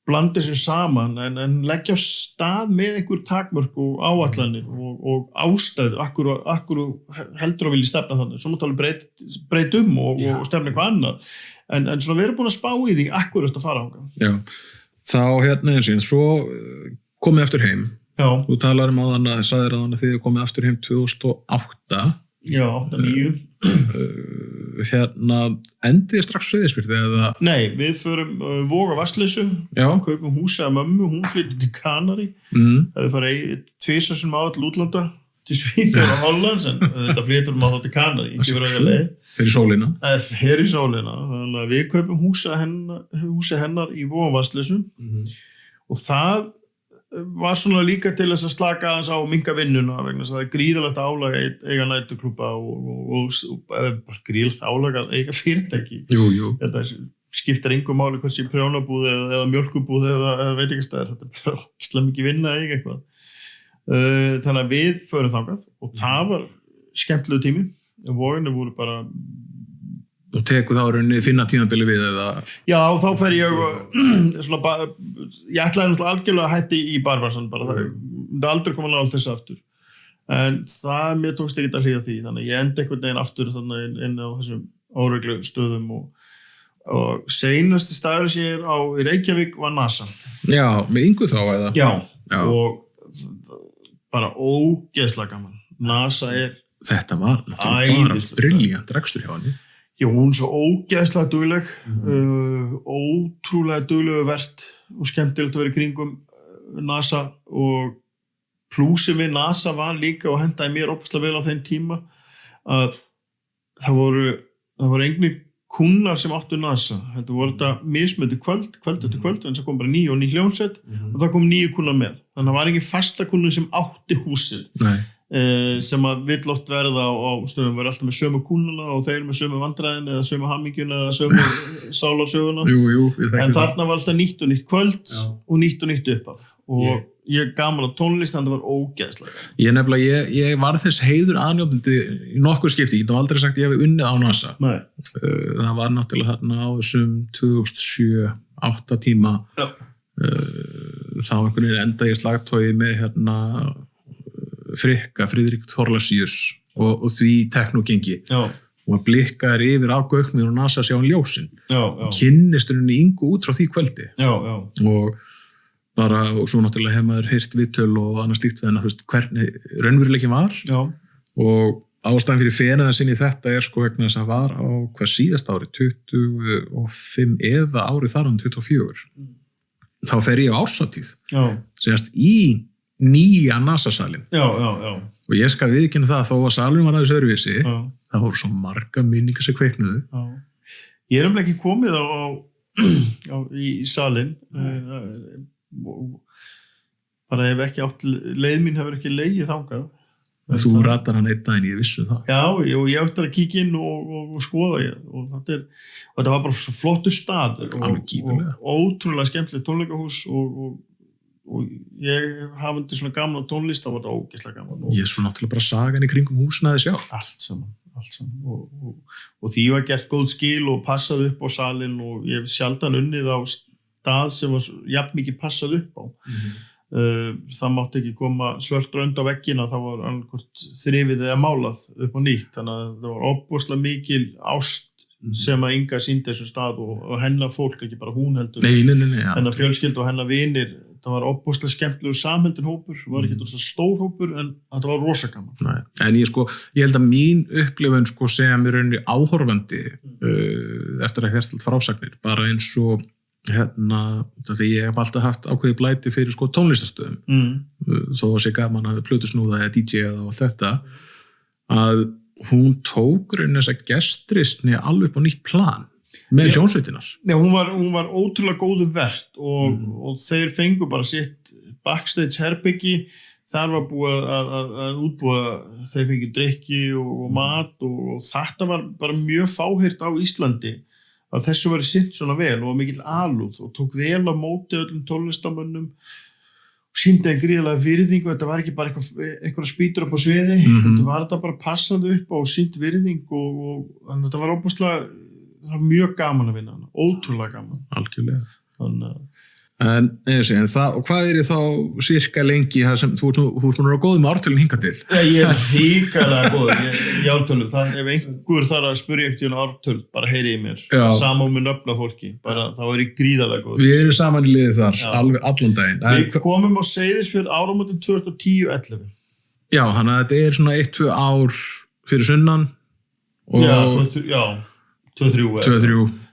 blanda þessu saman en leggja á stað með einhver takmörk og áætlanir og ástæðu, akkur heldur að vilja stefna þannig, svo mátt alveg breyta og stefna eitthvað annað en svona vera búin að spá í því akkur eftir að fara ánga. Já, þá hérna eins og svo komið eftir heim. Já. Þú talar áðan að sagðir áðan að þið komið aftur heim 2008. Já, það 9. Hérna endið strax Seyðisfirði eða? Nei, við förum Voga Vatnsleysu, kaupum húsi að mömmu, hún flyttur til Kanari, það farið 2 sinnum á til útlanda, til Svíþjóð og Hollands, en þetta flyttur maður til Kanari, ekki verið að leið. Fyrir sólina? Fyrir sólina, þannig að við kaupum húsi hennar í Voga Vatnsleysu og það var svona líka til þess að slaka aðeins á og minnka vinnuna vegna þess að það er gríðalegt álag að eiga næturklúbba og bara gríðalegt álag að eiga fyrirtæki. Jú. Þetta skiptir engu máli hvort sé prjónabúð eða mjólkubúð eða veit ekki stæðar, þetta er bara ógeðslega mikið vinna að eiga eitthvað. Þannig að við förum þangað og það var skemmtilegu tími og voginni voru bara og tekur þá rauninni finna tímabili við eða? Já, þá fer ég svona ég ætlaði náttúrulega algjörlega að hætti í Barbasan bara það myndi aldrei koma nált þessu aftur en það mér tókst ekki að hlýða því þannig að ég endi einhvern veginn aftur þannig inn á þessum óreglu stöðum og seinasti staður sem ég á í Reykjavík var NASA. Já, með Ingu þá eða? Já. Og bara ógeðslega gaman. NASA þetta var náttúrulega bara brilljant rekstur hjá henni. Já, hún svo ógeðslega dugleg, ótrúlega duglegu vert og skemmtilegt að vera í kringum NASA og plúsið við NASA var líka og hendaði mér ógeðslega vel á þeim tíma að það voru engin kunnar sem áttu NASA. Þetta voru þetta mismöndi kvöld eftir kvöld, en það kom bara 9 og 9 hljómsveit og það kom 9 kunnar með. Þannig að það var engin fasta kunnar sem átti húsið. Nei. Sem að vill oft verða á stöðum var alltaf með sömu kúnuna og þeir með sömu vandræðin eða sömu hamingjuna eða sömu sálarsöguna en þarna var alltaf nýtt og nýtt kvöld og nýtt uppaf og ég gaman að tónlist þannig að það var ógeðslega ég var þess heiður aðnjótandi í nokkur skipti, ég hef aldrei sagt ég hef unnið á NASA. Nei. Það var náttúrulega þarna á þessum 2007-8 tíma þá einhvern veginn enda ég slagtói með hérna Frikka, Friðrik Thorlacius og því teknogengi og maður blikkar yfir á gauknir og NASA sjá hann ljósin. Já. Kynnist henni Ingu út frá því kvöldi. Já. Og svo náttúrulega hefur maður heyrt viðtöl og annað slíkt við hennar, hvernig raunveruleikin var. Já. Og ástæðan fyrir fenaða sinni þetta sko vegna þess að var á hvað síðast ári, 25 eða árið þar 24. Þá fer ég á árshátíð. Já. Segjast í nýja NASA-salinn. Já. Og ég skal viðkynna það að þó að salinn var aðeins öðruvísi, það voru svo marga minningar sem kveiknuðu. Já. Ég er ekki komið í salinn. Bara ef ekki átt leið mín hefur ekki legið þangað. Þú ratar hann einn daginn, ég vissu það. Já, og ég átti að kíkja inn og skoða og þetta var bara svo flottur staður og ótrúlega skemmtilegt tónleikahús og ég hafði svona gaman á tónlist, þá var þetta ógeðslega gaman. Ég er svo náttúrulega bara sagan í kringum húsnaði sjálf. Allt saman. Og því var gert góð skil og passað upp á salinn og ég hef sjaldan unnið á stað sem var jafn mikið passað upp á. Það mátti ekki koma svört rönd á veggina, það var annarkvort þrifið eða málað upp á nýtt, þannig að það var ofboðslega mikil ást sem að Inga sýndi þessum stað og hennar fólk, ekki bara hún heldur. Nei, hennar fjölskyldu og hennar vinir, það var ofboðslega skemmtilegur samheldinn hópur, var ekki svo stór hópur en þetta var rosa gaman. Nei. En ég held að mín upplifun sem er rauninni áhorfandi eftir að hérst allt frásagnir, bara eins og því ég hef alltaf haft ákveði blæti fyrir tónlistastöðum þó að sé gaman að plötusnúða eða DJ eða allt þetta, að hún tók rauninni þessa gestristni alveg upp á nýtt plan með hljómsveitinar. Já, hún var ótrúlega góðu vert og þeir fengu bara sitt backstage herbyggi, þar var búið að útbúa, þeir fengu drykki og mat og þetta var bara mjög fáheyrt á Íslandi að þessu væri sinnt svona vel og mikill alúð og tók vel á móti öllum tónlistarmönnum og sýndi en gríðarlega virðingu. Þetta var ekki bara einhverja spýtur upp á sviði, þetta var þetta bara passandi upp á sýnt virðing og þannig að þetta var óbúslega, það var mjög gaman að vinna hana, ótrúlega gaman. Algjörlega. Þannig En hvað er þá sirka lengi það sem þú ert nú góð með ártölun hingað til? Ég er hrikalega góð í ártölum. Ef einhver þarf að spyrja einhvern ártöl, bara heyri í mér. Sama með nöfn af fólki, bara þá er ég gríðarlega góð. Við erum saman í liði þar, alveg allan daginn. Við komum á Seyðisfjörð áramótin 2010-11. Já, þannig að þetta er svona 1-2 ár fyrir sunnan. Já, 2-3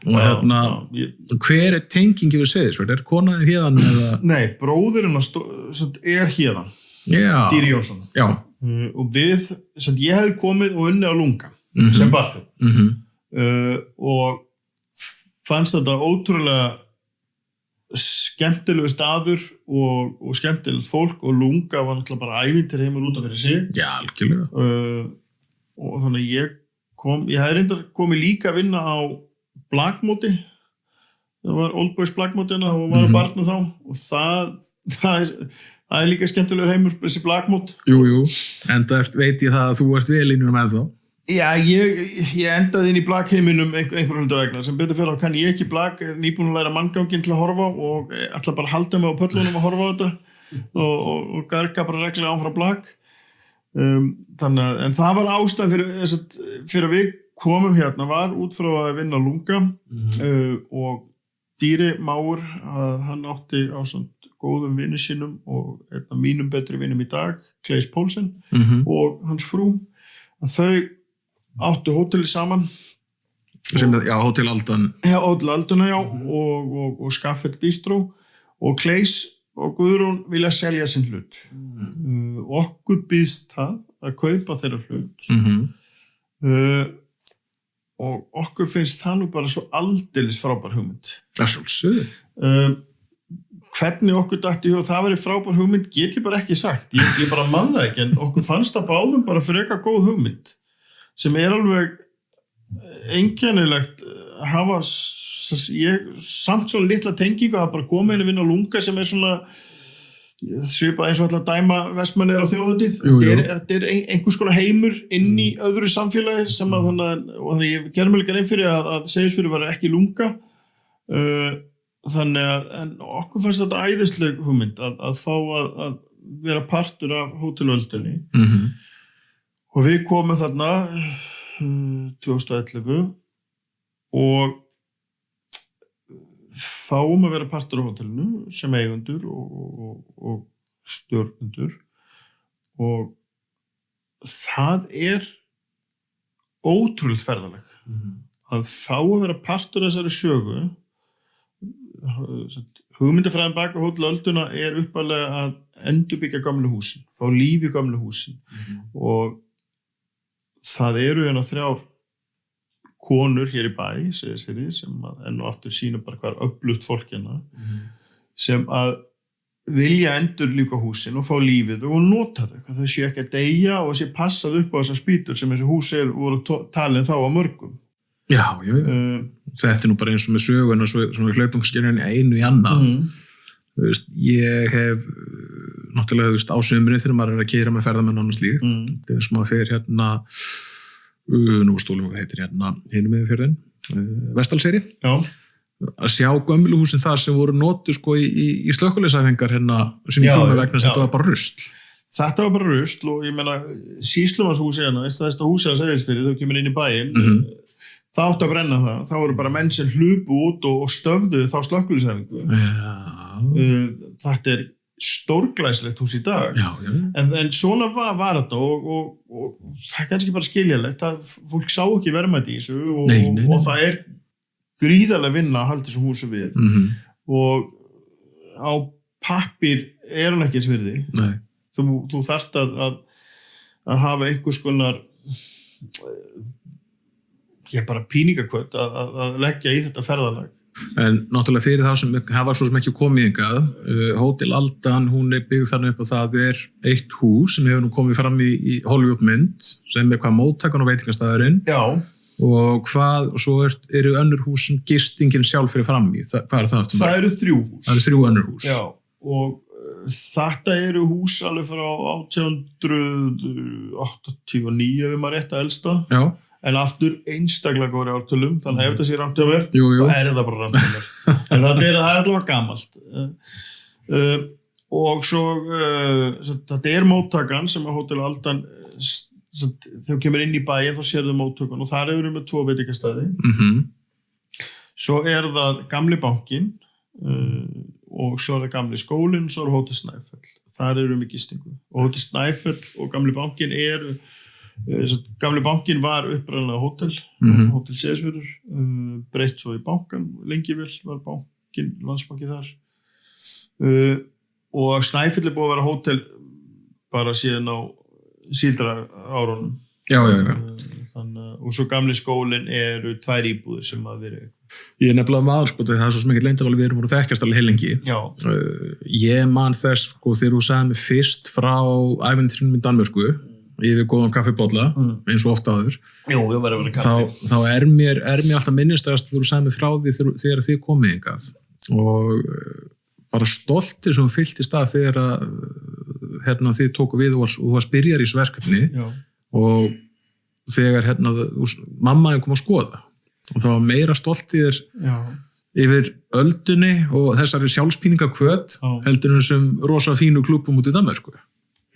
og hver er tenging yfir Seyðisfjörð? Er konaði hérðan eða? Nei, bróðurinn er hérðan, Dýri Jónsson. Já. Og ég hefði komið og unnið á Lunga sem barþjóð og fannst þetta ótrúlega skemmtilegu staður og skemmtilegt fólk og Lunga var náttúrulega bara ævintýri heimur út af fyrir sig. Já, algjörlega. Og þannig ég hefði reyndar komið líka að vinna á blakmóti, það var Old Boys blakmótina og var að barna þá og það er líka skemmtilegur heimur, þessi blakmót. Jú, enda veit ég það að þú ert vel innum með þá. Já, ég endaði inn í blakheiminum einhverjum hluta vegna, sem betur fyrir að kann ég ekki blak, er nýbúin að læra mannganginn til að horfa og ætla bara að halda mig á pöllunum að horfa á þetta og garga bara reglulega áfram blak. En það var ástæð fyrir að við komum hérna var út frá að vinna á Lunga og Dýri Máur að hann átti ásamt góðum vinnu sínum og einn af mínum betri vinnum í dag, Claes Poulsen og hans frú, að þau áttu hóteli saman Hótel Aldan Hótel Alduna, og Skaffett Bistro og Claes og Guðrún vilja selja sinn hlut. Okkur býðst það að kaupa þeirra hlut og okkur finnst það nú bara svo aldeilis frábær hugmynd. Það er svolítið. Hvernig okkur datt í hug það væri frábær hugmynd get ég bara ekki sagt. Ég bara man það ekki, en okkur fannst það báðum bara frekar góð hugmynd sem er alveg einkennilegt að hafa samt svo litla tengingu að bara koma inn að vinna á Lunga sem er svona svipað eins og alltaf dæma Vestmannaeyjar á þjóðhátíð. Þetta er einhvers konar heimur inn í öðru samfélagi sem að þannig ég gerði mig líka reyn fyrir að Seyðisfjörður var ekki Lunga þannig að okkur fannst þetta æðisleg hugmynd að fá að vera partur af hótelöldinni og við komum þarna 2011 og fáum að vera partur á hótelinu sem eigendur og stjórnendur og það ótrúlega ferðaleg að fá að vera partur af þessari sögu. Hugmyndafræðin bak við Hótel Ölduna uppalega að endurbyggja gamlu húsin, fá líf í gamlu húsin og það hérna 3 konur hér í bæ, Seyðisfirði, sem enn og aftur sýna bara hvað öflugt fólk hérna, sem að vilja endurlífga húsin og fá lífið og nota þau, að þau séu ekki að deyja og sé passað upp á þessar spýtur sem þessi hús voru talin þá á mörgum. Já. Þetta nú bara eins og með sögun og svo við hlaupum einu í annað. Ég hef náttúrulega á sumrin þegar maður að keyra með ferðamenn og annars líkt. Þetta sem maður fer hérna nú stólum við heitir hérna hinum með fjörðin, Vestalseyri. Já. Að sjá gömlu húsin þar sem voru notuð í slökkviliðsæfingar hérna sínum tíma vegna þess að þetta var bara rusl. Þetta var bara rusl og ég meina sýslumannshúsið hérna, þetta húsið að Seyðisfirði, þau kemur inn í bæinn, það átti að brenna það. Það voru bara menn sem hlupu út og stöfduðu þá slökkviliðsæfingu. Þetta stórglæslegt hús í dag. En svona var þetta og það kannski bara skiljalegt. Fólk sá ekki verðmæti í þessu og það gríðarlega vinna að halda þessu húsu við. Og á pappír hann ekki eins virði. Þú þarft að hafa einhvers konar bara píningakvöt að leggja í þetta ferðalag. En náttúrulega fyrir þá sem hafa svo sem ekki komið hingað, Hótel Aldan, hún byggð þannig upp að það eitt hús sem hefur nú komið fram í Hollywoodmynd sem hvað móttakan og veitingastæðurinn. Já. Og svo eru önnur hús sem gistingin sjálf fyrir fram í. Hvað það aftur? Það eru 3 hús. Það eru 3 önnur hús. Já, og þetta eru hús alveg frá 1889 ef maður rétt að elsta. Já. En aftur einstaklega góðri ártölum, þannig að ef þetta sé rangt hjá mér, þá það bara rangt hjá mér. En það allavega gamalt. Og svo, þetta móttakan sem að Hótel Aldan, þegar þú kemur inn í bæinn, þá sérðu móttakan og þar eru við með 2 veitingastæði. Svo það gamli bankinn og svo það gamli skólinn, svo Hótel Snæfell. Þar eru við með gistingu. Og Hótel Snæfell og gamli bankinn gamli bankinn var uppræðanlega hótel, Hótel Seyðisfjörður, breytt svo í bankan, lengi vel var bankinn, Landsbanki þar. Og Snæfell búið að vera hótel bara síðan á síldra árunum. Já. Og svo gamli skólinn eru 2 íbúðir sem að vera. Ég nefnilega maður, það svo sem ekki leyndarváli við erum voru þekkjast alveg heilengi. Já. Ég man þess, þegar þú sagði mig fyrst frá ævintýrunum í Danmörku, yfir góðan kaffibólla, eins og oft áður. Jú, það var að vera kaffi. Þá mér alltaf minnistast þú sagði mig frá því þegar þið komið hingað og bara stoltir sem fylltist af þegar þið tóku við og þú varst byrjar í þessu verkefni. Já. Og þegar mamma kom að skoða og það var meira stoltir yfir öldunni og þessari sjálfspíningakvöt heldur sem rosa fínu klúbbum út í Danmörku.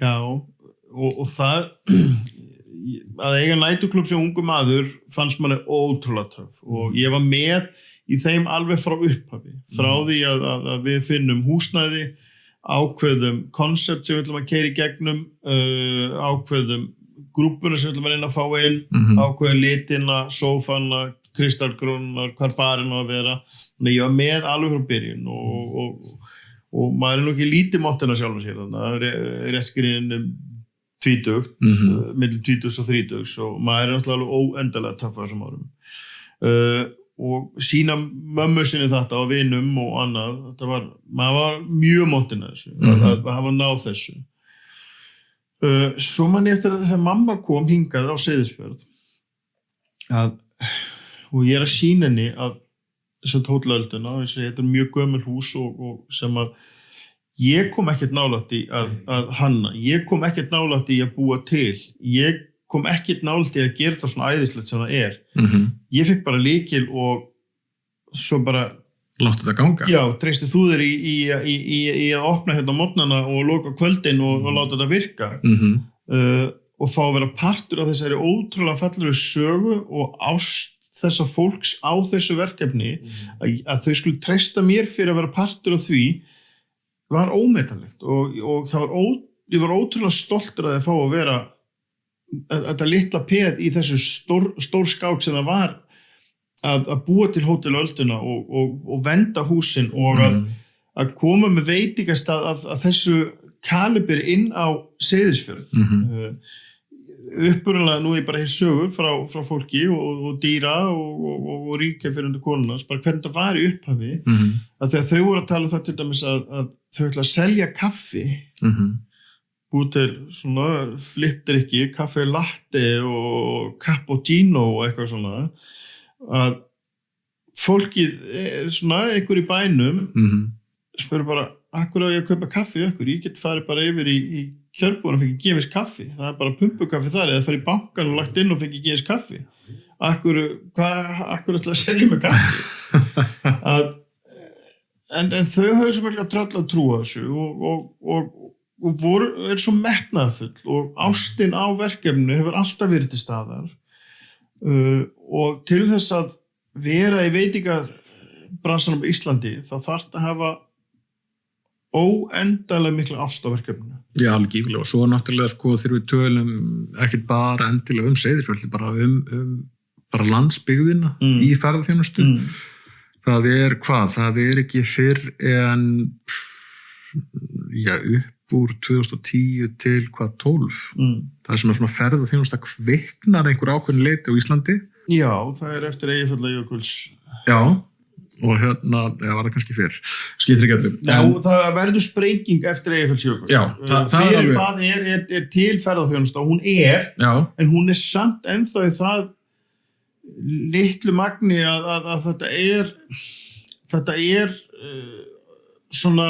Já. Og það að eiga næturklubb sem ungu maður fannst manni ótrúlega töff og ég var með í þeim alveg frá upphafi, frá því að við finnum húsnæði, ákveðum koncept sem við ætlum að keyra í gegnum, ákveðum grúppuna sem við ætlum að reyna að fá inn, ákveðum litina, sófana, kristalgrónar, hvar barinn á að vera. Þannig ég var með alveg frá byrjun og maður nú ekki lítið mottina sjálfum sér þannig, réttskriðin 20, millum 20 og 30 og maður náttúrulega óendalega töff á þessum árum. Og sína mömmu sinni þetta og vinum og annað, maður var mjög montin að þessu, að hafa náð þessu. Svo man ég eftir að þegar mamma kom hingað á Seyðisfjörð og ég að sýna henni að Hótel Ölduna, þetta mjög gömul hús og sem að ég kom ekkert nálægt í að hanna, ég kom ekkert nálægt í að búa til, ég kom ekkert nálægt í að gera þetta svona æðislegt sem það Ég fikk bara lykil og svo bara láta þetta ganga. Já, treystið þú þér í að opna hérna á morgnana og loka kvöldin og láta þetta virka. og fá að vera partur af þessari ótrúlega fallegu sögu og ást þessa fólks á þessu verkefni að þau skulle treysta mér fyrir að vera partur af því var ómetanlegt og það ég var ótrúlega stoltur að fá að vera þetta litla peð í þessu stór skák sem það var að búa til Hótel Ölduna og venda húsin og að koma með veitingastað af þessu kalibri inn á Seyðisfjörð upprunalega nú bara hér sögur frá fólki og dýra og ríkja fyrir undir konuna bara hvernig það var í upphafi að þegar þau voru að tala það til dæmis að þau ætla að selja kaffi búið til svona flipdrykki, kaffi latte og cappuccino og eitthvað svona að fólkið svona einhver í bænum spurði bara akkur á ég að kaupa kaffi ykkur, ég get farið bara yfir í kjörbúðan og fengi gefis kaffi það bara pumpukaffi þar eða farið í bankan og lagt inn og fengi gefis kaffi akkur ætla að selja mig kaffi en þau höfðu svo mjög tröll að trúa þessu og er svo metnaðfull og ástin á verkefninu hefur alltaf verið til staðar og til þess að vera í veitingabransanum á Íslandi þá þarf að hafa óendalega mikla ást á verkefninu. Já, alveg gífilega og svo náttúrulega sko þegar við tölum ekkert bara endilega Seyðisfjörð bara bara landsbyggðina í ferðaþjónustu það er ekki fyrr en upp úr 2010 til 12 það sem svona ferðaþjónusta kviknar einhver ákveðin leiti á Íslandi Já, það er eftir Eyjafjallajökuls Já og var það kannski fyrr skiptir ekki allir Já, það verður sprenging eftir Eyjafjallajökull Já, fyrir hvað er til ferðaþjónusta og hún en hún er samt ennþá í það litlu magni að þetta er svona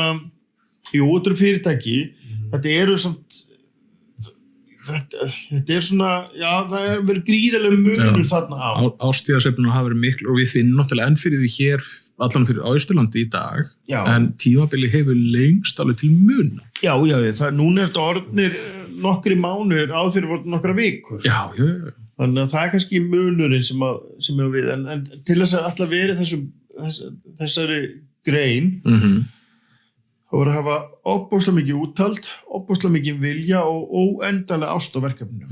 þetta fyrirtæki þetta eru samt þetta er svona það verður gríðarlega munur þarna á Ástíðasveiflurnar hafa verið miklu og við finnum náttúrulega enn fyrir því hér allan fyrir á Austurlandi í dag en tímabili hefur lengst alveg til mun Já, núna er þetta orðnir nokkri mánuðir áður fyrir voru nokkra vikur Já Þannig að það er kannski munurinn sem er við en til þess að alltaf verið þessari grein það voru að hafa óbúslega mikið úttald, óbúslega mikið vilja og óendalega ást á verkefninu.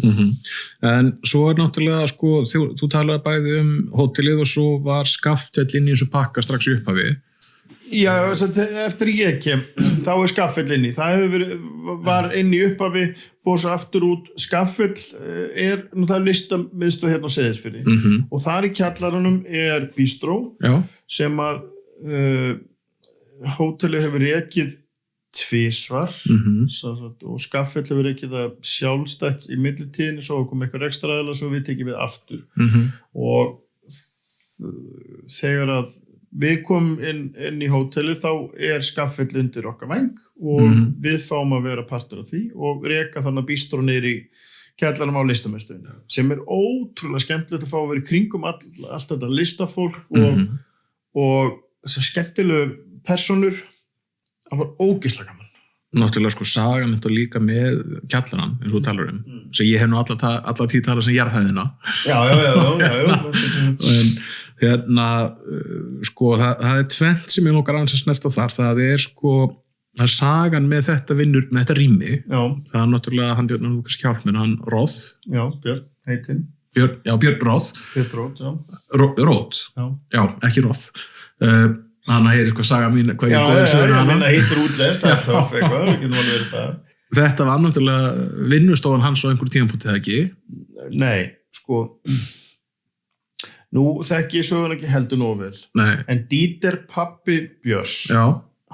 En svo er náttúrulega, sko, þú talaði bæði hótelið og svo var Skaftfell inn í þessu pakka strax í upphafi. Já, eftir ég kem, þá er Skaftfell inn í. Það var inn í upphafi, fór svo aftur út. Skaftfell er náttúrulega listamiðstöð hérna á Seyðisfirði. Og þar í kjallarunum er Bistró, sem að hótelið hefur rekið tvisvar og Skaftfell hefur rekið það sjálfstætt í millitíðinni svo kom eitthvað ekstra aðeins svo við tekið við aftur og þegar að við komum inn í hótelið þá er Skaftfell undir okkar væng og við fáum að vera partur af því og reka þannig að Bistró niður í kjallanum á listamiðstöðinni sem er ótrúlega skemmtilegt að fá að vera í kringum allt þetta listafólk og þessar skemmtilegu personur, það var ógeðslega gaman. Náttúrulega sko sagan þetta líka með kjallarann, eins og þú talar sem ég hef nú alla tíð talað sem jarðhæðina. En hérna, sko, það er tvennt sem ég nokkar aðeins að snerta á þar, það er sko, það er sagan með þetta vinnur, með þetta rými, það er náttúrulega, hann þú kannski hjálp mér, hann Róð. Já, Björn, heitinn. Björn Róð. Björn Róð, já. Róð, já, ekki Róð. Þannig að eitthvað saga mín hvað ég góði sögur hana. Já, ég heitir útlest, það er töff eitthvað, við getum alveg verið það. Þetta var náttúrulega vinnustofan hans á einhverjum tímapunkti, eða ekki? Nei, sko, nú þekki ég sögun ekki heldur nógu vel. Nei. En Dieter pabbi Björns,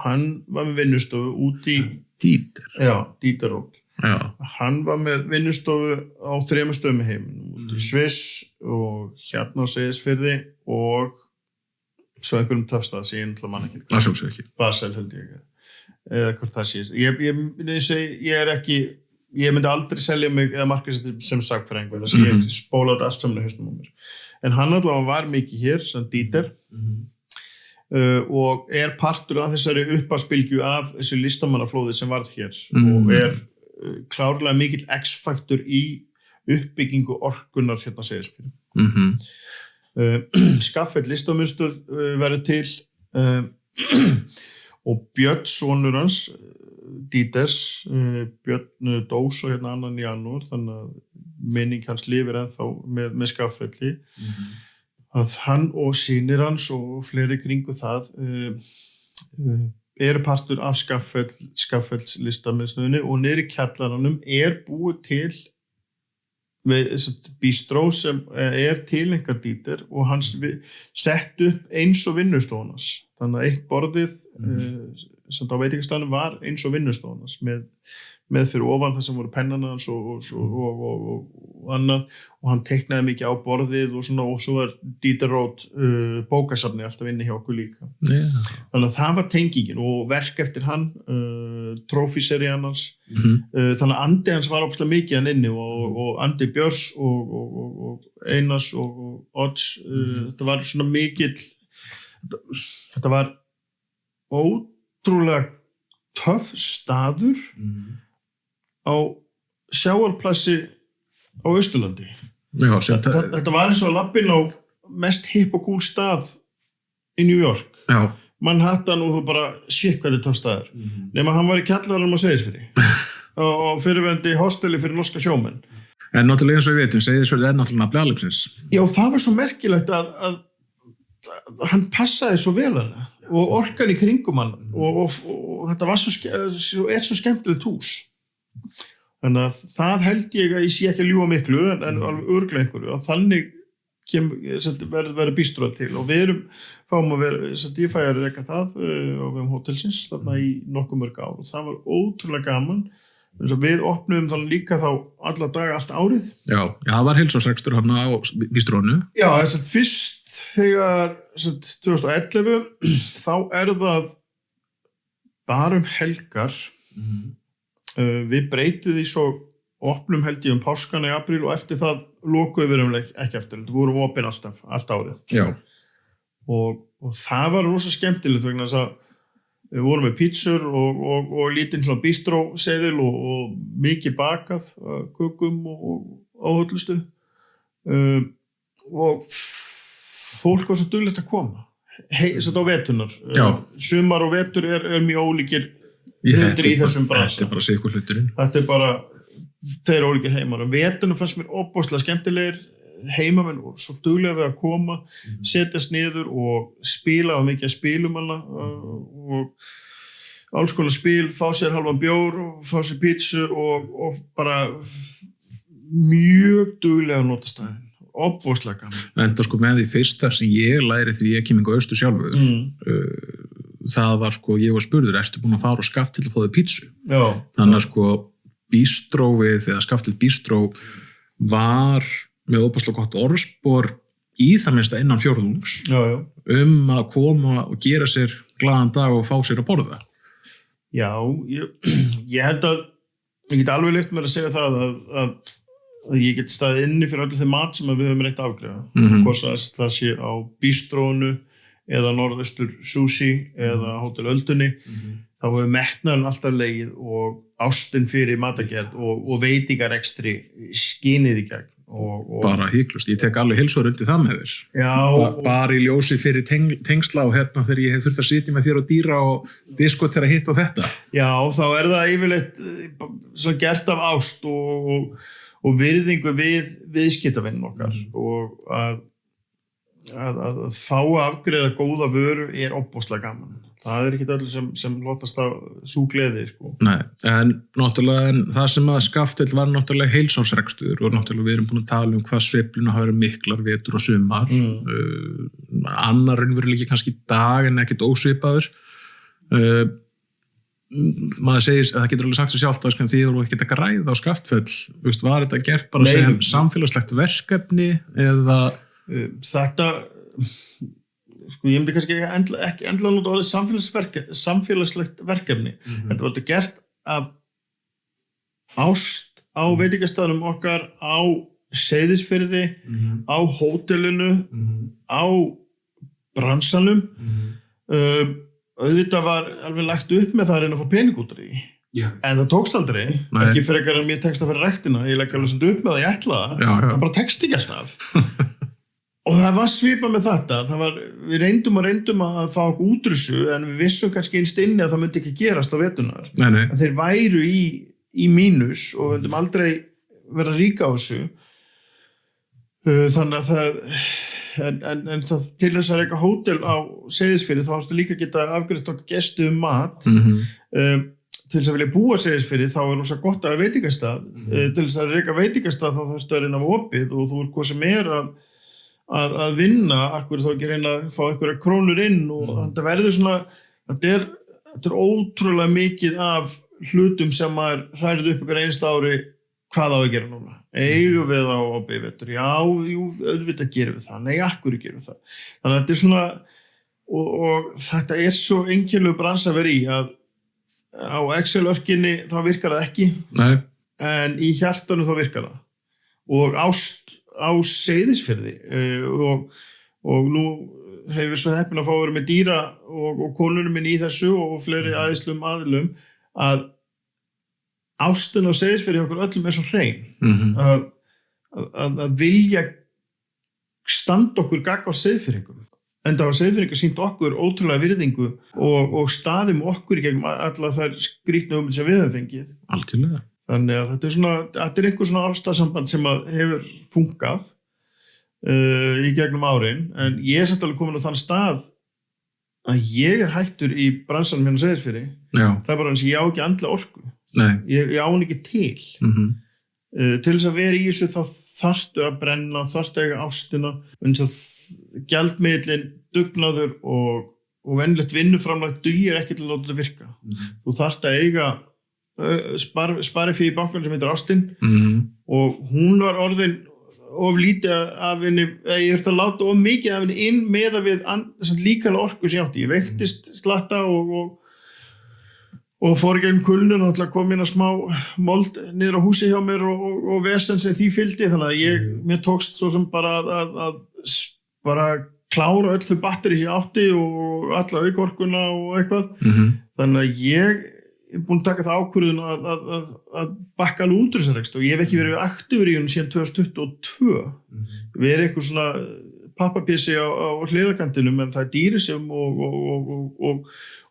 hann var með vinnustofu út í... Dieter? Já, Dieter Róð. Já. Hann var með vinnustofu á 3 stöðum í heiminum, út í Sviss og hérna á Seyðisfirði og svo einhverjum töfstað sem ég náttúrulega mann ekki. Það sjálfsög ekki. Basel held ég ekki. Eða hvort það sé. Ég er ekki, ég myndi aldrei selja mig eða markaðsetta sem sagfræðingur, þess að ég spólaði allt saman í hausnum á mér. En hann allavega var mikið hér, sem Dieter, og er partur af þessari uppaspylgju af þessu listamannaflóði sem varð hér og er klárlega mikill X-faktor í uppbyggingu orkunar hérna Seyðisfirði. Skaffell listamiðstöð verður til og Björn sonur hans Díters, Björn dó svo hérna 2. janúar, þannig að minning hans lifir ennþá með Skaffelli, að hann og synir hans og fleiri kringu það eru partur af Skaffells listamiðstöðinni og niður í kjallaranum búið til bístró sem tileinka Díter og hann sett upp eins og vinnustofan hans. Þannig að eitt borðið sem á veitingastaðnum var eins og vinnustofan hans með fyrir ofan það sem voru pennana hans og annað og hann teiknaði mikið á borðið og svo var Dieter Roth bókasafni alltaf inni hjá okkur líka. Þannig að það var tengingin og verk eftir hann, trófíserían hans, þannig að andi hans var ógeðslega mikið hann inni og andi Björns og Einars og Odds, þetta var svona mikill, þetta var ótrúlega töff staður á sjávarplassi á Austurlandi. Já, þetta var eins og labbinn á mest hipp og cool stað í New York. Já. Manhattan og þú bara shit hvað þetta töff staður. Nema hann var í kjallaranum á Seyðisfirði og fyrirverandi hosteli fyrir norska sjómenn. En náttúrulega eins og við veitum, Seyðisfirði náttúrulega nafni alheimsins. Já, það var svo merkilegt að hann passaði svo vel að það og orkan í kringum hann og þetta var svo skemmtilegt hús. Þannig að það held ég að ég sé ekki að ljúga miklu en alveg örugglega einhverju og þannig verður bístróð til og við fáum að vera, ég fæ að reka það á vegum hótelsins þarna í nokkuð mörg ár og það var ótrúlega gaman. Við opnum þannig líka þá alla daga allt árið. Já, það var heilsársrekstur hann á bístrónu. Já, fyrst þegar 2011 þá það bara helgar. Við breytum því svo opnum held ég páskana í apríl og eftir það lokuðum við ekki eftir. Þetta vorum opin allt árið. Já. Og það var rosa skemmtilegt vegna þess að við vorum með pítsur og lítinn svona bístróseðil og mikið bakað, kökum og áhöllustu. Og fólk var svo duglegt að koma. Þetta á veturnar. Sumar og vetur mjög ólíkir hlutir í þessum brasa. Þetta bara sikur hluturinn. Þetta bara þeir ólíkir heimar. Veturnar fannst mér óbúslega skemmtilegir. Heimamenn og svo duglega við að koma, setjast niður og spila og mikið að spilum hana og alls konar spil, fá sér halvan bjór og fá sér pítsu og bara mjög duglega að nota staðinn. Óbúslega gaman. En það með því fyrsta sem ég læri því ég kemur á Austur sjálfur það var ég var spurður, ertu búin að fara og skaft til að fá þig pítsu? Já. Þannig að bístróið eða skaft til bístró var með óbúslega gott orðspor í það minnsta innan fjórðungs að koma og gera sér glaðan dag og fá sér að borða. Já, ég held að ég get alveg leyft mér að segja það að ég get staðið inni fyrir öllu þeim mat sem við höfum reynt að afgreiða. Hvort það sé á bístrónu eða Norðaustur Sushi eða Hótel Öldunni, þá hefur metnaðurinn alltaf legið og ástin fyrir matagerð og veitingarekstri skinið í gegn. Bara hygglust, ég tek alveg heilsór undir það með þér. Já. Bara í ljósi fyrir tengsla og hérna þegar ég hef þurft að sitja með þér og dýra og diskutera hitt og þetta. Já, þá það yfirleitt svo gert af ást og virðingu við viðskiptavinn okkar og að fá að afgreiða góða vöru óbúslega gaman. Það ekki öllu sem lotast af sú gleði, Nei, en náttúrulega það sem að Skaftill var náttúrulega heilsársrekstur og náttúrulega við erum búin að tala hvað sveifluna hafa verið miklar vetur og sumar. Annar raunveruleiki kannski í dag en ekkert ósvipaður. Maður segir, það getur alveg sagt svo sjálft að því voru ekkert að ræða á Skaftfell. Var þetta gert bara sem samfélagslegt verkefni eða... Þetta... ég myndi kannski ekki endilega nota orðið samfélagslegt verkefni. Þetta var gert af ást á veitingastaðnum okkar, á Seyðisfirði, á hótelinu, á bransanum. Auðvitað var alveg lagt upp með það að reyna að fá pening út af því. En það tókst aldrei, Nei. ekki frekar en mér tekst að fyrir ræktina, ég legg alveg svona upp með það, ég ætla það, það bara tekst ekki alltaf. Og það var svipað með þetta, við reyndum að fá okkur útrússu, en við vissum kannski innst inni að það myndi ekki gerast á veturnar. Nei. Að þeir væru í mínus og við myndum aldrei vera ríka á þessu. Þannig að en það til þess að reka hótel á Seyðisfirði, þá áttu líka að geta afgreitt okkur gestu mat. Til þess að vilja búa Seyðisfirði, þá rosa gott að veitingastað. Til þess að reka veitingastað, þá þarfstu að reyna af opið og þú hvað sem að vinna, akkur þá ekki reyna að fá einhverja krónur inn og þetta verður svona, þetta er ótrúlega mikið af hlutum sem maður hrærir upp ykkur einsta ári hvað á að gera núna. Eigum við á opið, já, auðvitað gerum við það, nei, akkur gerum við það. Þannig að þetta er svona, og þetta er svo einkennilegu bransi að vera í að á Excel-örkinni þá virkar það ekki, Nei. En í hjartanu þá virkar það. Og ást á Seyðisfirði og nú hefur við svo heppin að fá að vera með dýra og konunum minn í þessu og fleiri aðeinslum aðilum að ástin á Seyðisfirði okkur öllum er svo hrein að vilja standa okkur gagnvart Seyðfirðingum. En það var Seyðfirðingar sýnt okkur ótrúlega virðingu og staðum okkur í gegnum alla þær skrýtnu hugmyndir sem við höfum fengið. Algjörlega. Þannig að þetta er einhver svona ástarsamband sem að hefur fungað í gegnum árin, en ég er samt alveg komin á þann stað að ég er hættur í bransanum hérna á Seyðisfirði. Það er bara eins og ég á ekki andlega orku. Ég á hann ekki til. Til þess að vera í þessu þá þarftu að brenna, þarftu að eiga ástina, eins og gjaldmiðlinn, dugnaður og venjulegt vinnuframlag dugir ekki til að láta þetta virka. Þú þarftu að eiga spari fyrir bankanum sem heitir Ástin og hún var orðin of lítið af henni, ég þurfti að láta of mikið af henni inn með að við líkala orku sem ég átti. Ég veiktist slatta og fór í gegnum kulnun og kom inn að smá mold niður á húsi hjá mér og vesen sem því fylgdi, þannig að mér tókst svo sem bara að bara klára öll þau batteri sem ég átti og alla aukorkuna og eitthvað. Þannig að ég er búin að taka það ákvörðun að bakka alveg út úr þessari rekst og ég hef ekki verið aktífur í hún síðan 2022. Við erum eitthvað svona pappapísi á hliðakantinum, en það er Dýri sem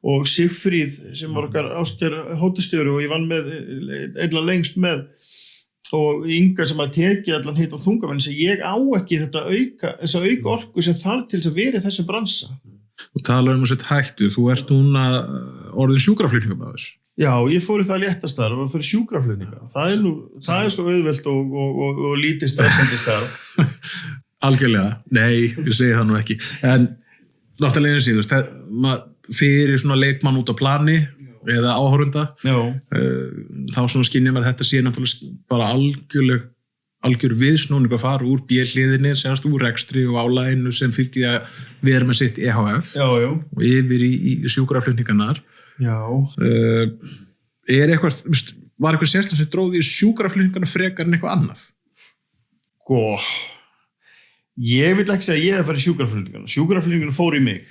og Sigfríð sem var okkar ástkær hótelstjóri og ég vann með einlega lengst með, og Inga sem að teki allan hitt og þunga, en sem ég á ekki þessa auka orku sem þarf til þess að vera í þessum bransa. Þú talar að setja hættu, þú ert núna orðin sjúkraflutningamaður. Já, ég fór í það léttastarf og fyrir sjúkraflutninga. Það er svo auðvelt og lítið stressandi starf. Algjörlega, nei, ég segi það nú ekki. En náttúrulega einu síðust, fyrir svona leikmann út á plani eða áhorfenda, þá svona skynja mér að þetta sé náttúrulega bara algjör viðsnúning að fara úr B-hliðinni, semast úr rekstri og álæginu sem fylgdi að vera með sitt EHF og yfir í sjúkraflutningarnar. Var eitthvað sérstaklega sem dróði í sjúkraflutningarna frekar en eitthvað annað? Ég vil ekki segja að ég hef farið í sjúkraflutningarna. Sjúkraflutningarna fór í mig.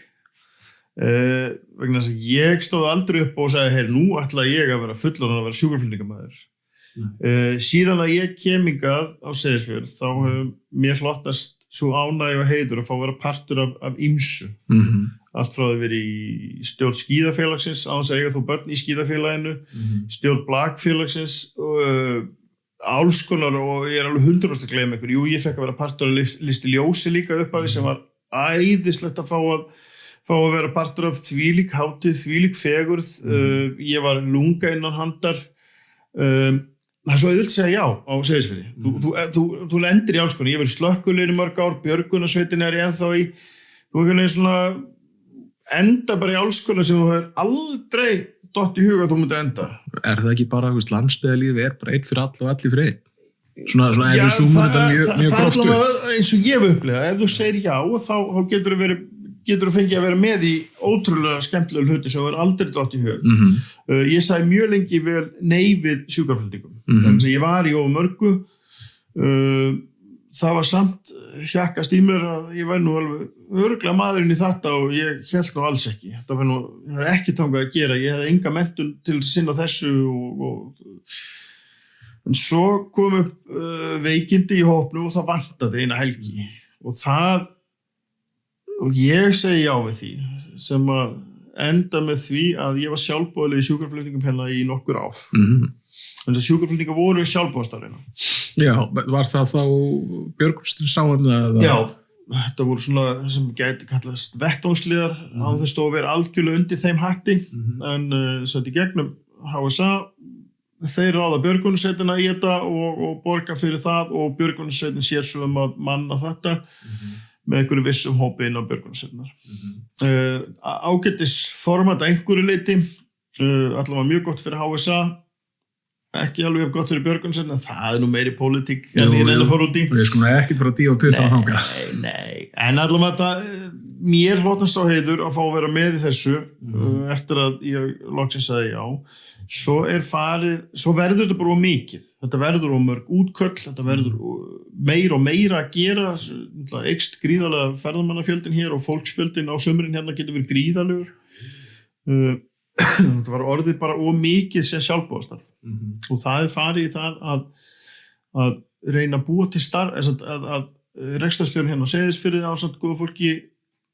Vegna þess að ég stóð aldrei upp og sagði, nú ætla ég að vera fullorðinn að vera sjúkraflutningamæður. Síðan að ég kem hingað á Seyðisfjörð, þá hefur mér hlottast svo ánægju og heiður að fá að vera partur af ýmsu. Allt frá að vera í stjórn skíðafélagsins, án þess að eiga þó börn í skíðafélaginu, stjórn blakfélagsins, alls konar, og ég er alveg 100% að gleyma ykkur. Jú, ég fekk að vera partur af listi ljósi líka upphafi sem var æðislegt að fá að vera partur af þvílík hátíð, þvílík fegurð. Ég var lunga innan handar. Það er svo auðvitað að segja já á Seyðisfirði. Þú lendir í alls konar. Ég hef verið slökkviliður í mörg ár, björgunarsveitin er ég ennþá í. Þú er svona enda bara í alls konar sem þú hefur aldrei dott í huga að þú myndir enda. Er það ekki bara, landsbyggðarlífið er bara einn fyrir alla og allir fyrir einn? Svona ef við zoomum þetta mjög gróft upp. Það er eins og ég hef upplegað. Ef þú segir já, þá getur þú fengið að vera með í ótrúlega skemmtilega hluti sem þú hefur aldrei dott í hug. Ég sagði mjög lengi vel nei við sjúkraflutningum. Þannig að ég var í of mörgu. það var samt hjakkast í mér að ég væri nú alveg örugglega maðurinn í þetta og ég hélt nú alls ekki. Það var nú, ég hefði ekki þangað að gera, ég hefði enga menntun til að sinna þessu en svo kom upp veikindi í hópnum og það vantaði eina helgi og ég segi já við því sem að enda með því að ég var sjálfboðaliði í sjúkraflutningum hérna í nokkur ár. Þannig að sjúkraflutningar voru sjálfboðastarfina. Já, var það þá björgunarsáefni eða? Já, þetta voru svona sem gæti kallast vettvangsliðar án þess að vera algjörlega undir þeim hatti en sett í gegnum HSA þeir ráða björgunarsveitina í þetta og borga fyrir það og björgunarsveitin sér svo að manna þetta með einhverju vissum hópi inn á björgunarsveitinar. Ágætis format að einhverju leyti, allavega mjög gott fyrir HSA, ekki alveg gott fyrir björgunarsveitina, það nú meiri pólitík en ég reyna að fara út í. Við skulum ekkert fara að dífa puta á þangað. Nei, en allavega það, mér hlotnast á heiður að fá að vera með í þessu eftir að ég loksins sagði já. Svo verður þetta bara mikið. Þetta verður mörg útköll, þetta verður meira og meira að gera, eykst gríðarlega ferðamannafjöldin hér og fólksfjöldin á sumrin hérna getur verið gríðarlegur. Þetta var orðið bara mikið sem sjálfboðastarf og það farið í það að reyna að búa til starf, að rekstrarstjórinn hérna á Seyðisfirði ásamt góða fólki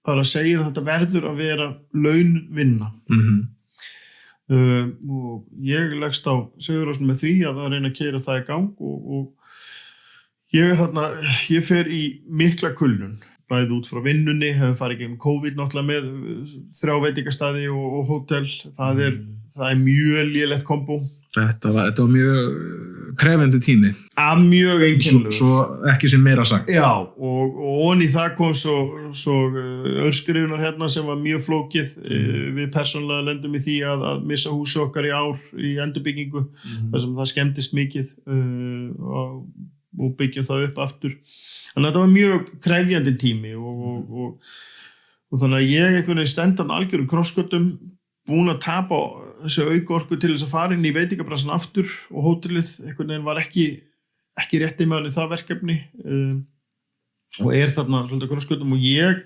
bara segir að þetta verður að vera launvinna. Og ég leggst á Sigurrósinu með því að reyna að keyra það í gang og ég fer í mikla kulnun bæði út frá vinnunni, hefur farið gegnum COVID náttúrulega með 3 veitingastaði og hótel, það er mjög lélegt kombo. Þetta var mjög krefendi tími. Mjög einkennilegur. Svo ekki sem meira sagt. Já, og onni það kom svo örskrifunar hérna sem var mjög flókið. Við persónulega lendum í því að missa húsi okkar í ár í endurbyggingu, þar sem það skemmtist mikið og byggjum það upp aftur. Þannig að þetta var mjög krefjandi tími og þannig að ég einhvern veginn stendan algjörum krossgötum búin að tapa þessu aukaorku til þess að fara inn í veitingabransan aftur og hótelið einhvern veginn var ekki rétti með hann í það verkefni og þarna svolítið krossgötum og ég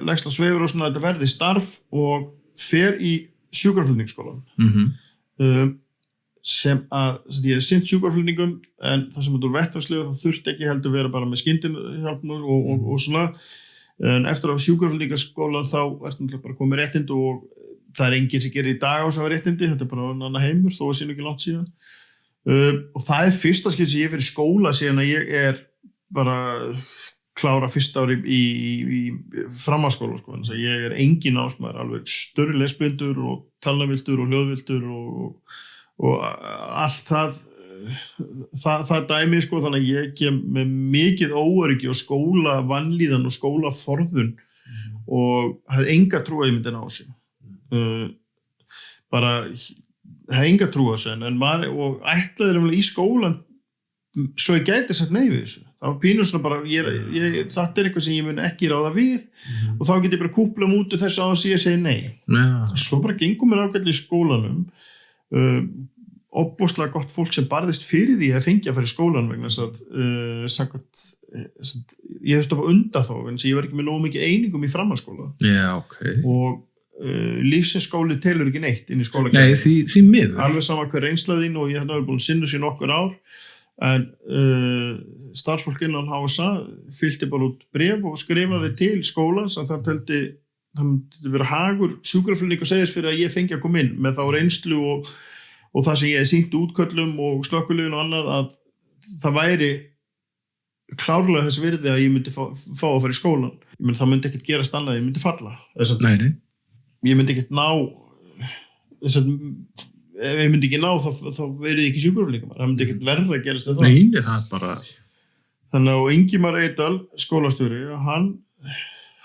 leggst á sveifur og svona að þetta verði starf og fer í sjúkraflutningsskólann. Sem ég sinnt sjúkraflutningum en það sem þetta vettvangslega þá þurfti ekki heldur vera bara með skyndinhjálpnur og svona en eftir að sjúkraflutningaskólan þá náttúrulega bara komið réttindi og það er enginn sem gerir í dag á þess að hafa réttindi, þetta er bara annar heimur þó að sín ekki langt síðan og það er fyrsta skil sem ég fyrir skóla síðan að ég er bara klára fyrsta ári í framhaldsskóla sko, þannig að ég er engin námsmaður, alveg störri lesblindur og talnavildur og hljóðvildur og allt það dæmi sko, þannig að ég kem með mikið óöryggi og skóla vanlíðan og skólaforðun og hafði enga trú að ég myndi ná þessu bara hafði enga trú að þessu og ætlaði í skólan svo ég gæti sett nei við þessu það var pínur svona bara þetta er eitthvað sem ég mun ekki ráða við og þá get ég bara kúpla mútið þess að ég segi nei svo bara gengum mér ágætlega í skólanum opbóðslega gott fólk sem barðist fyrir því að fengja fyrir skólan vegna þess að ég þurfti að fá undan þá en ég var ekki með nógu mikið einingum í framhaldsskóla og lífsinsskóli telur ekki neitt inn í skólakerfinu. Nei, því miður. Alveg sama hver reynsla þín og ég hef búin að sinna sér nokkur ár en starfsfólk innan HSA fyllti bara út bréf og skrifaði til skólans að það myndi vera hagur sjúkraflutning og segist fyrir að ég fengi að koma inn með þá reynslu og það sem ég hef sýnt útköllum og slökkviliðin og annað að það væri klárlega þess virði að ég myndi fá að fara í skólan. Það myndi ekkert gerast annað, ég myndi falla. Nei. Ég myndi ekkert ná ef ég myndi ekki ná þá verið ekki sjúkraflutningur. Það myndi ekkert verra að gerast þetta. Nei, það er bara Þannig að Ingimar Eydal, skólastjóri,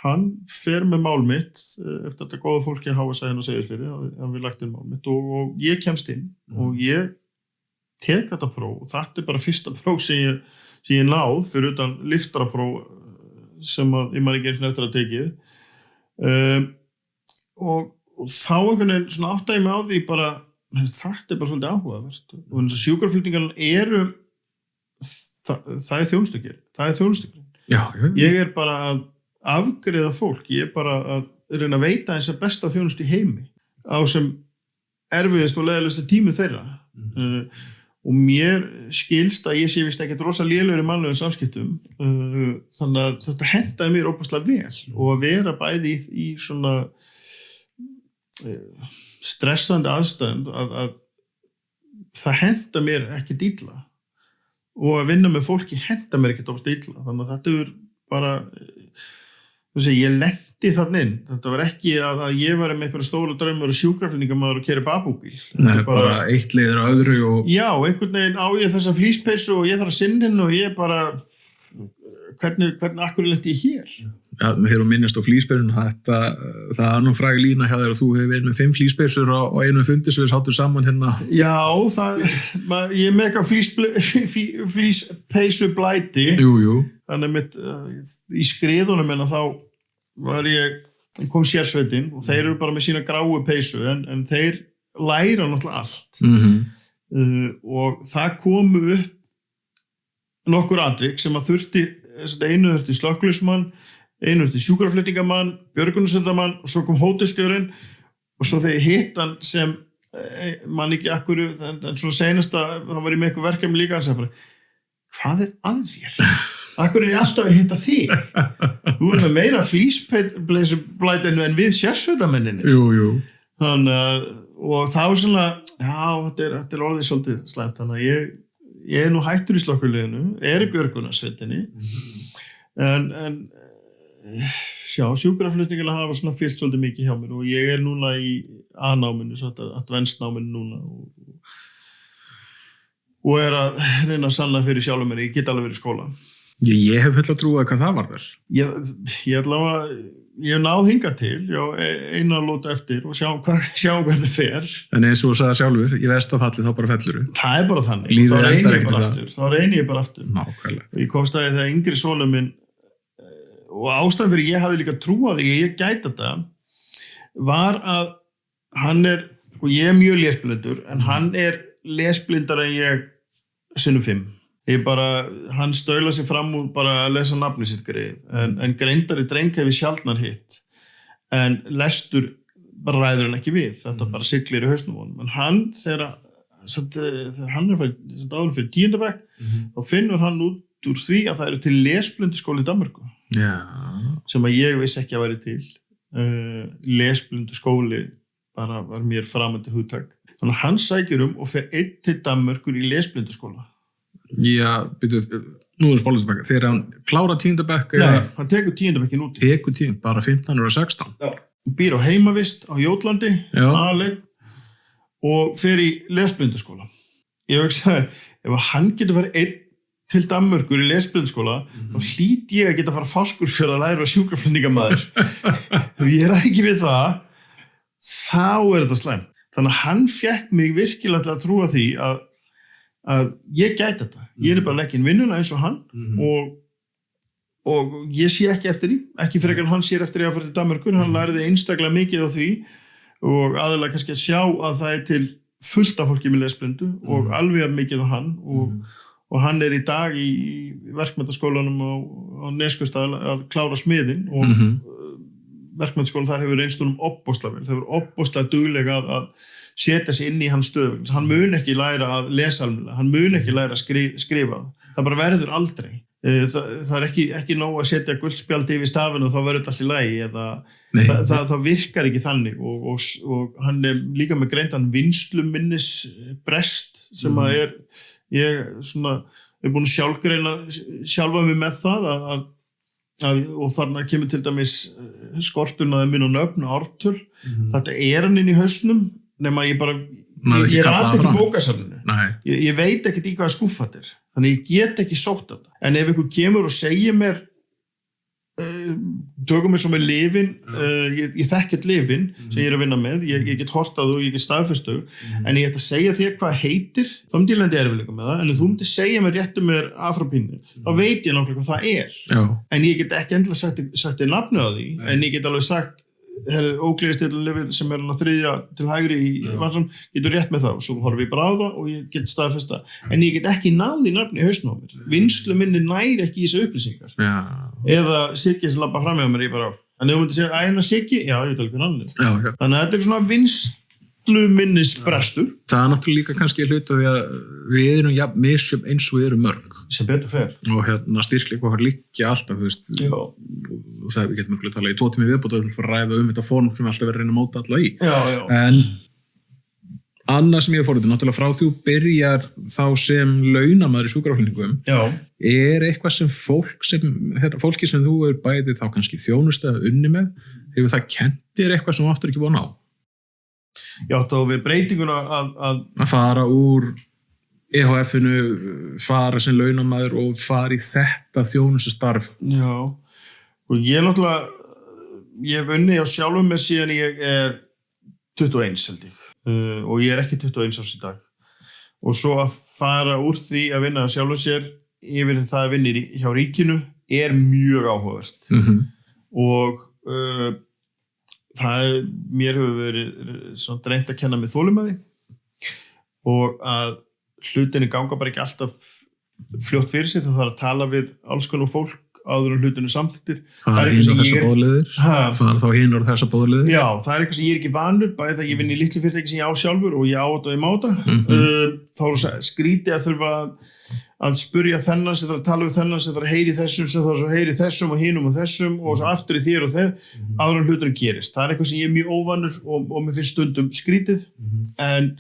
hann fer með mál mitt eftir þetta góða fólki að hafa sæðin og segir fyrir að við lagt inn mál mitt og ég kemst inn og ég tek þetta próf og þetta er bara fyrsta próf sem ég náð fyrir utan liftarapróf sem að ég man ekki eins og eftir að tekið og þá einhvern veginn svona áttaði mig á því bara þetta er bara svolítið áhugavert og sjúkraflutningarnar það þjónustugjörin. Já. Ég bara að afgreiða fólk, ég bara að reyna að veita eins að besta þjónustu í heimi á sem erfiðist og leiðilegstu tímu þeirra. Og mér skilst að ég sé vist ekkert rosa lélegur í mannlegum samskiptum, þannig að þetta hentaði mér óbúslega vel og að vera bæði í svona stressandi aðstæðum að það henta mér ekkert illa og að vinna með fólki henta mér ekkert óbúslega illa, þannig að þetta er bara, ég lendi þannig inn, þetta var ekki að ég var með einhverja stóra draumur og sjúkraflutningamaður og keyra babúbíl. Nei, bara eitt leiður á öðru og... Já, einhvern veginn á ég þessa flíspeysu og ég þarf að sinnin og ég bara, hvernig akkur lendi ég hér? Já, þegar þú minnist á flíspeysun, það er nú fræg lína hjá þér að þú hefur verið með 5 flíspeysur á einu fundi sem við sáttum saman hérna. Já, ég er með eitthvað flíspeysu blæti. Jú. Þannig í skriðunum en þá kom sérsveitin og þeir eru bara með sína gráu peysu en þeir læra náttúrulega allt. Og það komu upp nokkur atvik sem að einu þurfti slökkviliðsmann, einu þurfti sjúkraflutningamann, björgunarsveitarmann og svo kom hótelstjórinn og svo þegar hitt hann sem mann ekki akkur, en svona seinasta þá var ég með eitthvað verkefni líka og sagði bara, hvað að þér? Akkur ég alltaf að hitta þig? Þú með meira flíspeysu en við sérsveitarmenninni. Jú. Þannig að, og þá svona, þetta er orðið svolítið slæmt, þannig að ég er nú hættur í slökkviliðinu, í björgunarsveitinni, en sjúkraflutningarna hafa svona fyllt svolítið mikið hjá mér og ég er núna í A-náminu, advanced náminu núna og er að reyna að sanna fyrir sjálfum mér, ég get alveg verið í skóla. Ég hef full að trúa hvað það var þar. Ég hef náð hingað til, eina lóta eftir og sjáum hvernig fer. En eins og þú sagði sjálfur, í verstafalli þá bara felluru. Það er bara þannig. Líður endar ekkert það. Þá reyni ég bara aftur. Nákvæmlega. Og ég komst að þegar yngri sonur minn, og ástæðan fyrir ég hafði líka trúað því ég gæti þetta, var að hann og ég er mjög lesblindur, en hann lesblindar en ég sinnum 5. Hann staula sig fram úr bara að lesa nafni sitt greið, en greindari dreng hefur sjaldnar hitt, en lestur bara ræður hann ekki við, þetta bara siglir í hausnum honum, en hann þegar hann áður fyrir 10. bekk, þá finnur hann út úr því að það eru til lesblinduskóli í Danmörku, sem að ég vissi ekki að væri til. Lesblinduskóli bara var mér framandi hugtak, þannig að hann sækir og fer einn til Danmörkur í lesblinduskóla. Já, nú er spáliðsbekka, þegar hann klára 10. bekk? Nei, hann tekur 10. bekkin út. Tekur 10, bara 15 og 16? Já. Hann býr á heimavist á Jótlandi, aðleik, og fer í lesblinduskóla. Ég hugsaði, ef hann getur farið einn til Danmörkur í lesblinduskóla, þá hlýt ég að geta fara fáskur fyrir að læra sjúkraflutningamaður. Ef ég ekki við það, þá þetta slæmt. Þannig að hann fékk mig virkilega til að trúa því að ég gæti þetta. Ég bara leggin vinnuna eins og hann og ég sé ekki eftir því, ekki frekar hann sér eftir því að fara til Danmörkur, hann læriði einstaklega mikið á því og aðalega kannski að sjá að það er til fullt af fólki með lesblindu og alveg mikið á hann og hann í dag í verkmenntaskólanum á Neskaupstað að klára smiðinn og verkmenntaskólan þar hefur einstunum opbóðslega vel, það hefur opbóðslega duglega að setja sig inn í hans stöðu. Hann mun ekki læra að lesa almennilega, hann mun ekki læra að skrifa. Það bara verður aldrei. Það er ekki nóg að setja guldspjaldi yfir stafinu og þá verður þetta allt í lagi. Það virkar ekki þannig og hann líka með greindan vinsluminnisbrest sem að ég búin að sjálfgreina sjálfa mig með það og þarna kemur til dæmis skortuna minn og nöfn og ártöl. Þetta hann inn í hausnum nema ég rati ekki bókasafninu. Ég veit ekkert í hvaða skúffa þetta er. Þannig ég get ekki sótt þetta. En ef einhver kemur og segir mér tökum mér svo með lyfin, ég þekki all lyfin sem ég að vinna með, ég get hort á þau og ég get staðfest þau, en ég ætla að segja þér hvað heitir, þá myndi ég lendi erfiðleika með það, en ef þú myndi segja mér réttu mér afrópínu, þá veit ég náttúrulega hvað það er. Já. En ég get ekki endilega sagt þér nafnið á því, en ég get alveg sagt ógleðistillin sem hann á 3. til hægri í vansam, getur rétt með það og svo horfum ég bara á það og ég get staðfesta en ég get ekki náð í nafni í hausnum á mér vinslu minni næri ekki í þessu upplýsingar eða Siggi sem labba fram með mér ég bara, en ef þú myndi segja æna Siggi, já ég veit alveg hvernig hann er þannig að þetta svona vinsluminnisbrestur það náttúrulega líka kannski hluta við að við erum misjöfn eins og við erum mörg sem betur fer og styrkleika okkar liggja alltaf og það við getum mjög talað í 2 tíma viðbót og ræða þetta form sem við alltaf verðum að reyna að móta alla í en annað sem ég fór þetta náttúrulega frá því þú byrjar þá sem launamaður í sjúkraflutningum er eitthvað sem fólki sem þú er bæði þá kannski þjónustu unni með hefur það kennt þér eitthvað sem þú áttur ekki búin á Já, þá við breytinguna að fara úr EHF-inu, fara sem launamaður og fara í þetta þjónustustarf. Já, og ég náttúrulega, ég hef unnið á sjálfum mér síðan ég er 21 held ég og ég er ekki 21 árs í dag. Og svo að fara úr því að vinna á sjálfum sér yfir það að vinna hjá ríkinu er mjög áhugavert. Og mér hefur verið reynt að kenna mig þolinmæði og að hlutinni ganga bara ekki alltaf fljótt fyrir sig, það þarf að tala við alls konar fólk áður en hlutinu samþyktir. Fara hinn og þessa bóðleiðir? Fara þá hinn og þessa bóðleiðir? Já, það er eitthvað sem ég er ekki vanur, bæði þegar ég vinn í litlu fyrirtæki sem ég á sjálfur og ég á þetta og ég máta. Þá er skrítið að þurfa að spurja þennan sem þarf að tala við þennan sem þarf að heyri þessum sem þarf að heyri þessum og hinum og þessum og svo aftur í þér og þeir áður en hlutinu gerist. Það er eitthvað sem ég er mjög óvanur og mér finnst stundum skrítið en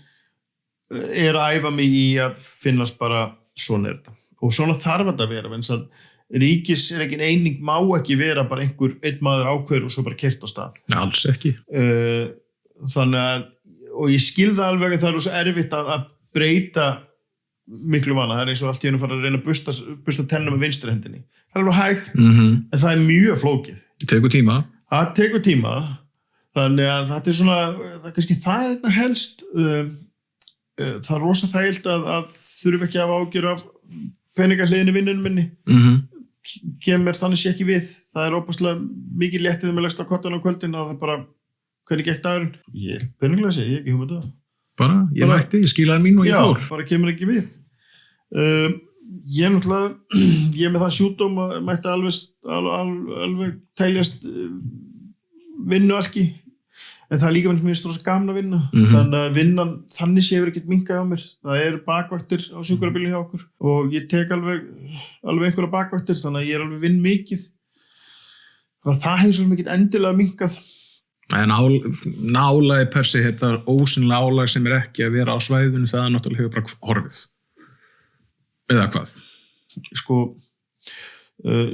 er að æfa mig í að finnast bara svona er þetta. Og svona þarf þetta að vera, vegna að ríkisrekin eining má ekki vera bara einn maður ákveður og svo bara keyrt á stað. Alls ekki. Þannig að, og ég skil það alveg að það er svo erfitt að breyta miklu vana. Það er eins og allt í einu fara að reyna að busta tennum með vinstri hendinni. Það er alveg hægt, en það er mjög flókið. Það tekur tíma. Það tekur tíma. Þannig að þetta er svona, kannski það er þetta helst. Það er rosa þægilt að þurfa ekki að hafa ágjör af peningahliðinni vinnunum minni. Kemur þannig sé ekki við. Það er óbúslega mikið léttið með legst á kottan á kvöldin að það bara, hvernig gekk dagurinn? Ég er peninglega að segja, ég er ekki hugmynd það. Bara, ég mætti, ég skilaði mín og ég fór. Já, bara kemur ekki við. Ég er með það sjúkdóm að mætti alveg teljast vinnualki. En það er líka mér stóðs gaman að vinna. Þannig að vinnan, þannig sé hefur ekkert minkað á mér. Það eru bakvaktir á sjúkrabílnum hjá okkur og ég tek alveg einhverja bakvaktir, þannig að ég er alveg vinn mikið. Þannig að það hefur svo mikið endilega minkað. En álagi per se, þetta ósynlega álag sem er ekki að vera á svæðinu, það er náttúrulega hefur bara horfið. Eða hvað? Sko,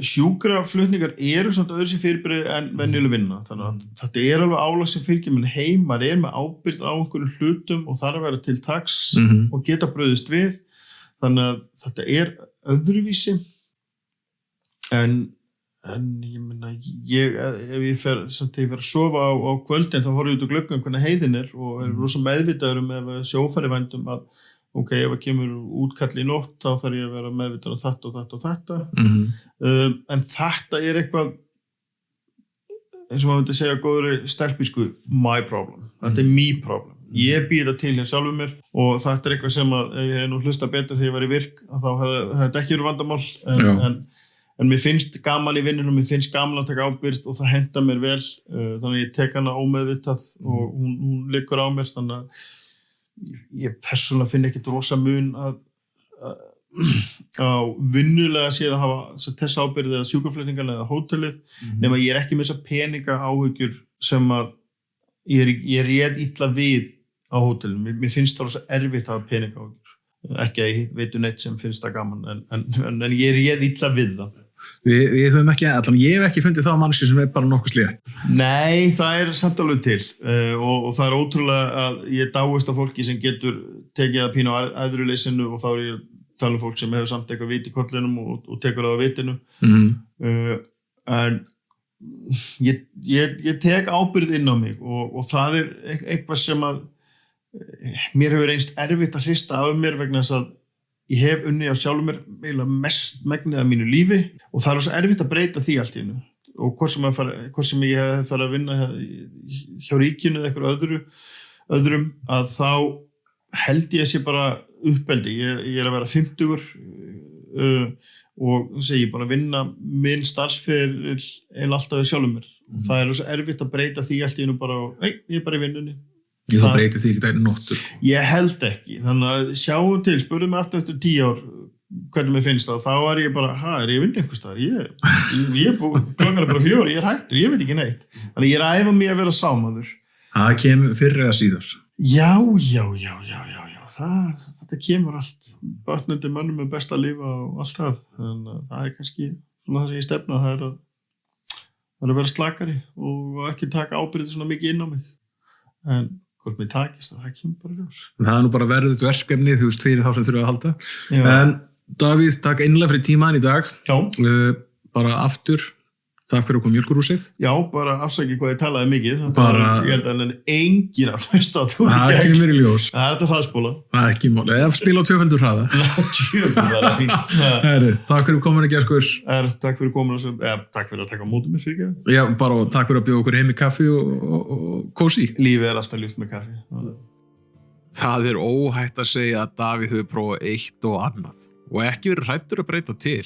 sjúkraflutningar eru samt öðru sem fyrirbæri en venjuleg vinna, þannig að þetta er alveg álag sem fylgir menn heim, maður er með ábyrgð á einhverjum hlutum og þarf að vera til taks og geta brugðist við, þannig að þetta er öðruvísi en ég meina ef ég fer að sofa á kvöldin þá horf ég út á gluggann hvernig heiðin er og er rosa meðvitaður ef sjófæri vændum að ok, ef það kemur útkall í nótt þá þarf ég að vera meðvitaður um þetta og þetta og þetta en þetta er eitthvað eins og maður myndi segja góðri stelpísku my problem, þetta er me problem ég býð það til hér sjálfur mér og þetta er eitthvað sem að ef ég hef nú hlustað betur þegar ég var í virk þá hefði þetta ekki verið vandamál en mér finnst gaman í vinnunum, mér finnst gaman að taka ábyrgð og það henta mér vel þannig að ég tek hana ómeðvitað og hún liggur á mér þannig að ég persónulega finn ekkert rosa mun að á vinnulega séð að hafa þess ábyrgð eða sjúkraflutningan eða hótelið nema ég er ekki með þessa peninga áhyggjur sem að ég réð illa við á hótelinu. Mér finnst það rosa erfitt að hafa peninga áhyggjur ekki að ég veitu neitt sem finnst það gaman en ég réð illa við það. Við höfum ekki, allan ég hef ekki fundið þá mannski sem er bara nokkuð slétt. Nei, það er samt alveg til og það er ótrúlega að ég dáist af fólki sem getur tekið að pína á æðruleysinu og þá er ég að tala um fólk sem hefur samt eitthvað vit í kollinum og tekur það á vitinu. En ég tek ábyrgð inn á mig og það er eitthvað sem að mér hefur reynst erfitt að hrista af mér vegna þess að ég hef unnið á sjálfum mér eiginlega mest megnið af mínu lífi og það er svo erfitt að breyta því allt í einu og hvort sem ég hef farið að vinna hjá ríkinu eða eitthvað öðrum, að þá held ég að sé bara uppeldi. Ég er að vera 50 og ég er búin að vinna minn starfsferil alltaf við sjálfum mér. Það er svo erfitt að breyta því allt í einu bara, ég er bara í vinnunni. Ég þá breyti því ekki dæri nóttu, sko. Ég held ekki, þannig að sjáum til, spurðum mig eftir 10 ár hvernig mér finnst það, þá var ég bara, er ég að vinna einhvers staðar? Ég er búin, klokkan er bara 4, ég er hættur, ég veit ekki neitt. Þannig ég er að æfa mig að vera sámaður. Það kemur fyrr eða síðar. Já, þetta kemur allt. Bötnandi mönnum best að lifa og allt það. Þannig að það er kannski svona það sem ég stefna, það er að vera slakari og ekki taka ábyrgð svona mikið inn á mig. En hvort mér takist það kemur bara ljós. Það er nú bara verðugt verkefni, þú veist, fyrir þá sem þurfa að halda. Já. En Davíð, takk einlega fyrir tímaðan í dag. Já. Bara aftur, takk fyrir að koma Mjólkurhúsið. Já, bara afsaki hvað ég talaði mikið. Bara- Ég held að enginn að hlusta á Það kemur í ljós. Það er þetta hraðspóla. Það er ekki máli. Eða spila á 2 hraða. Tjöfum, það er fínt. Herri, takk fyrir komin að Gerskur. Takk fyrir komin takk fyrir að taka á móti mér fyrir ekki. Já, bara og takk fyrir að bjóða okkur heim í kaffi og kósi. Lífið er alltaf ljúft með kaffi. Það er óhætt að segja að Davíð hefur prófað eitt og annað og ekki verið hræddur að breyta til.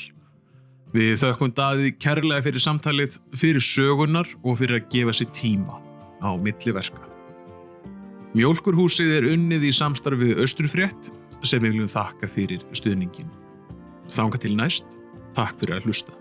Við þökkum Davíð kærlega fyrir samtalið, fyrir sögunar og fyrir að gefa sér tíma á milli verka. Mjólkurhúsið er unnið í samstarfi við Austurfrétt sem við viljum þakka fyrir stuðningin. Þangað til næst, takk fyrir að hlusta.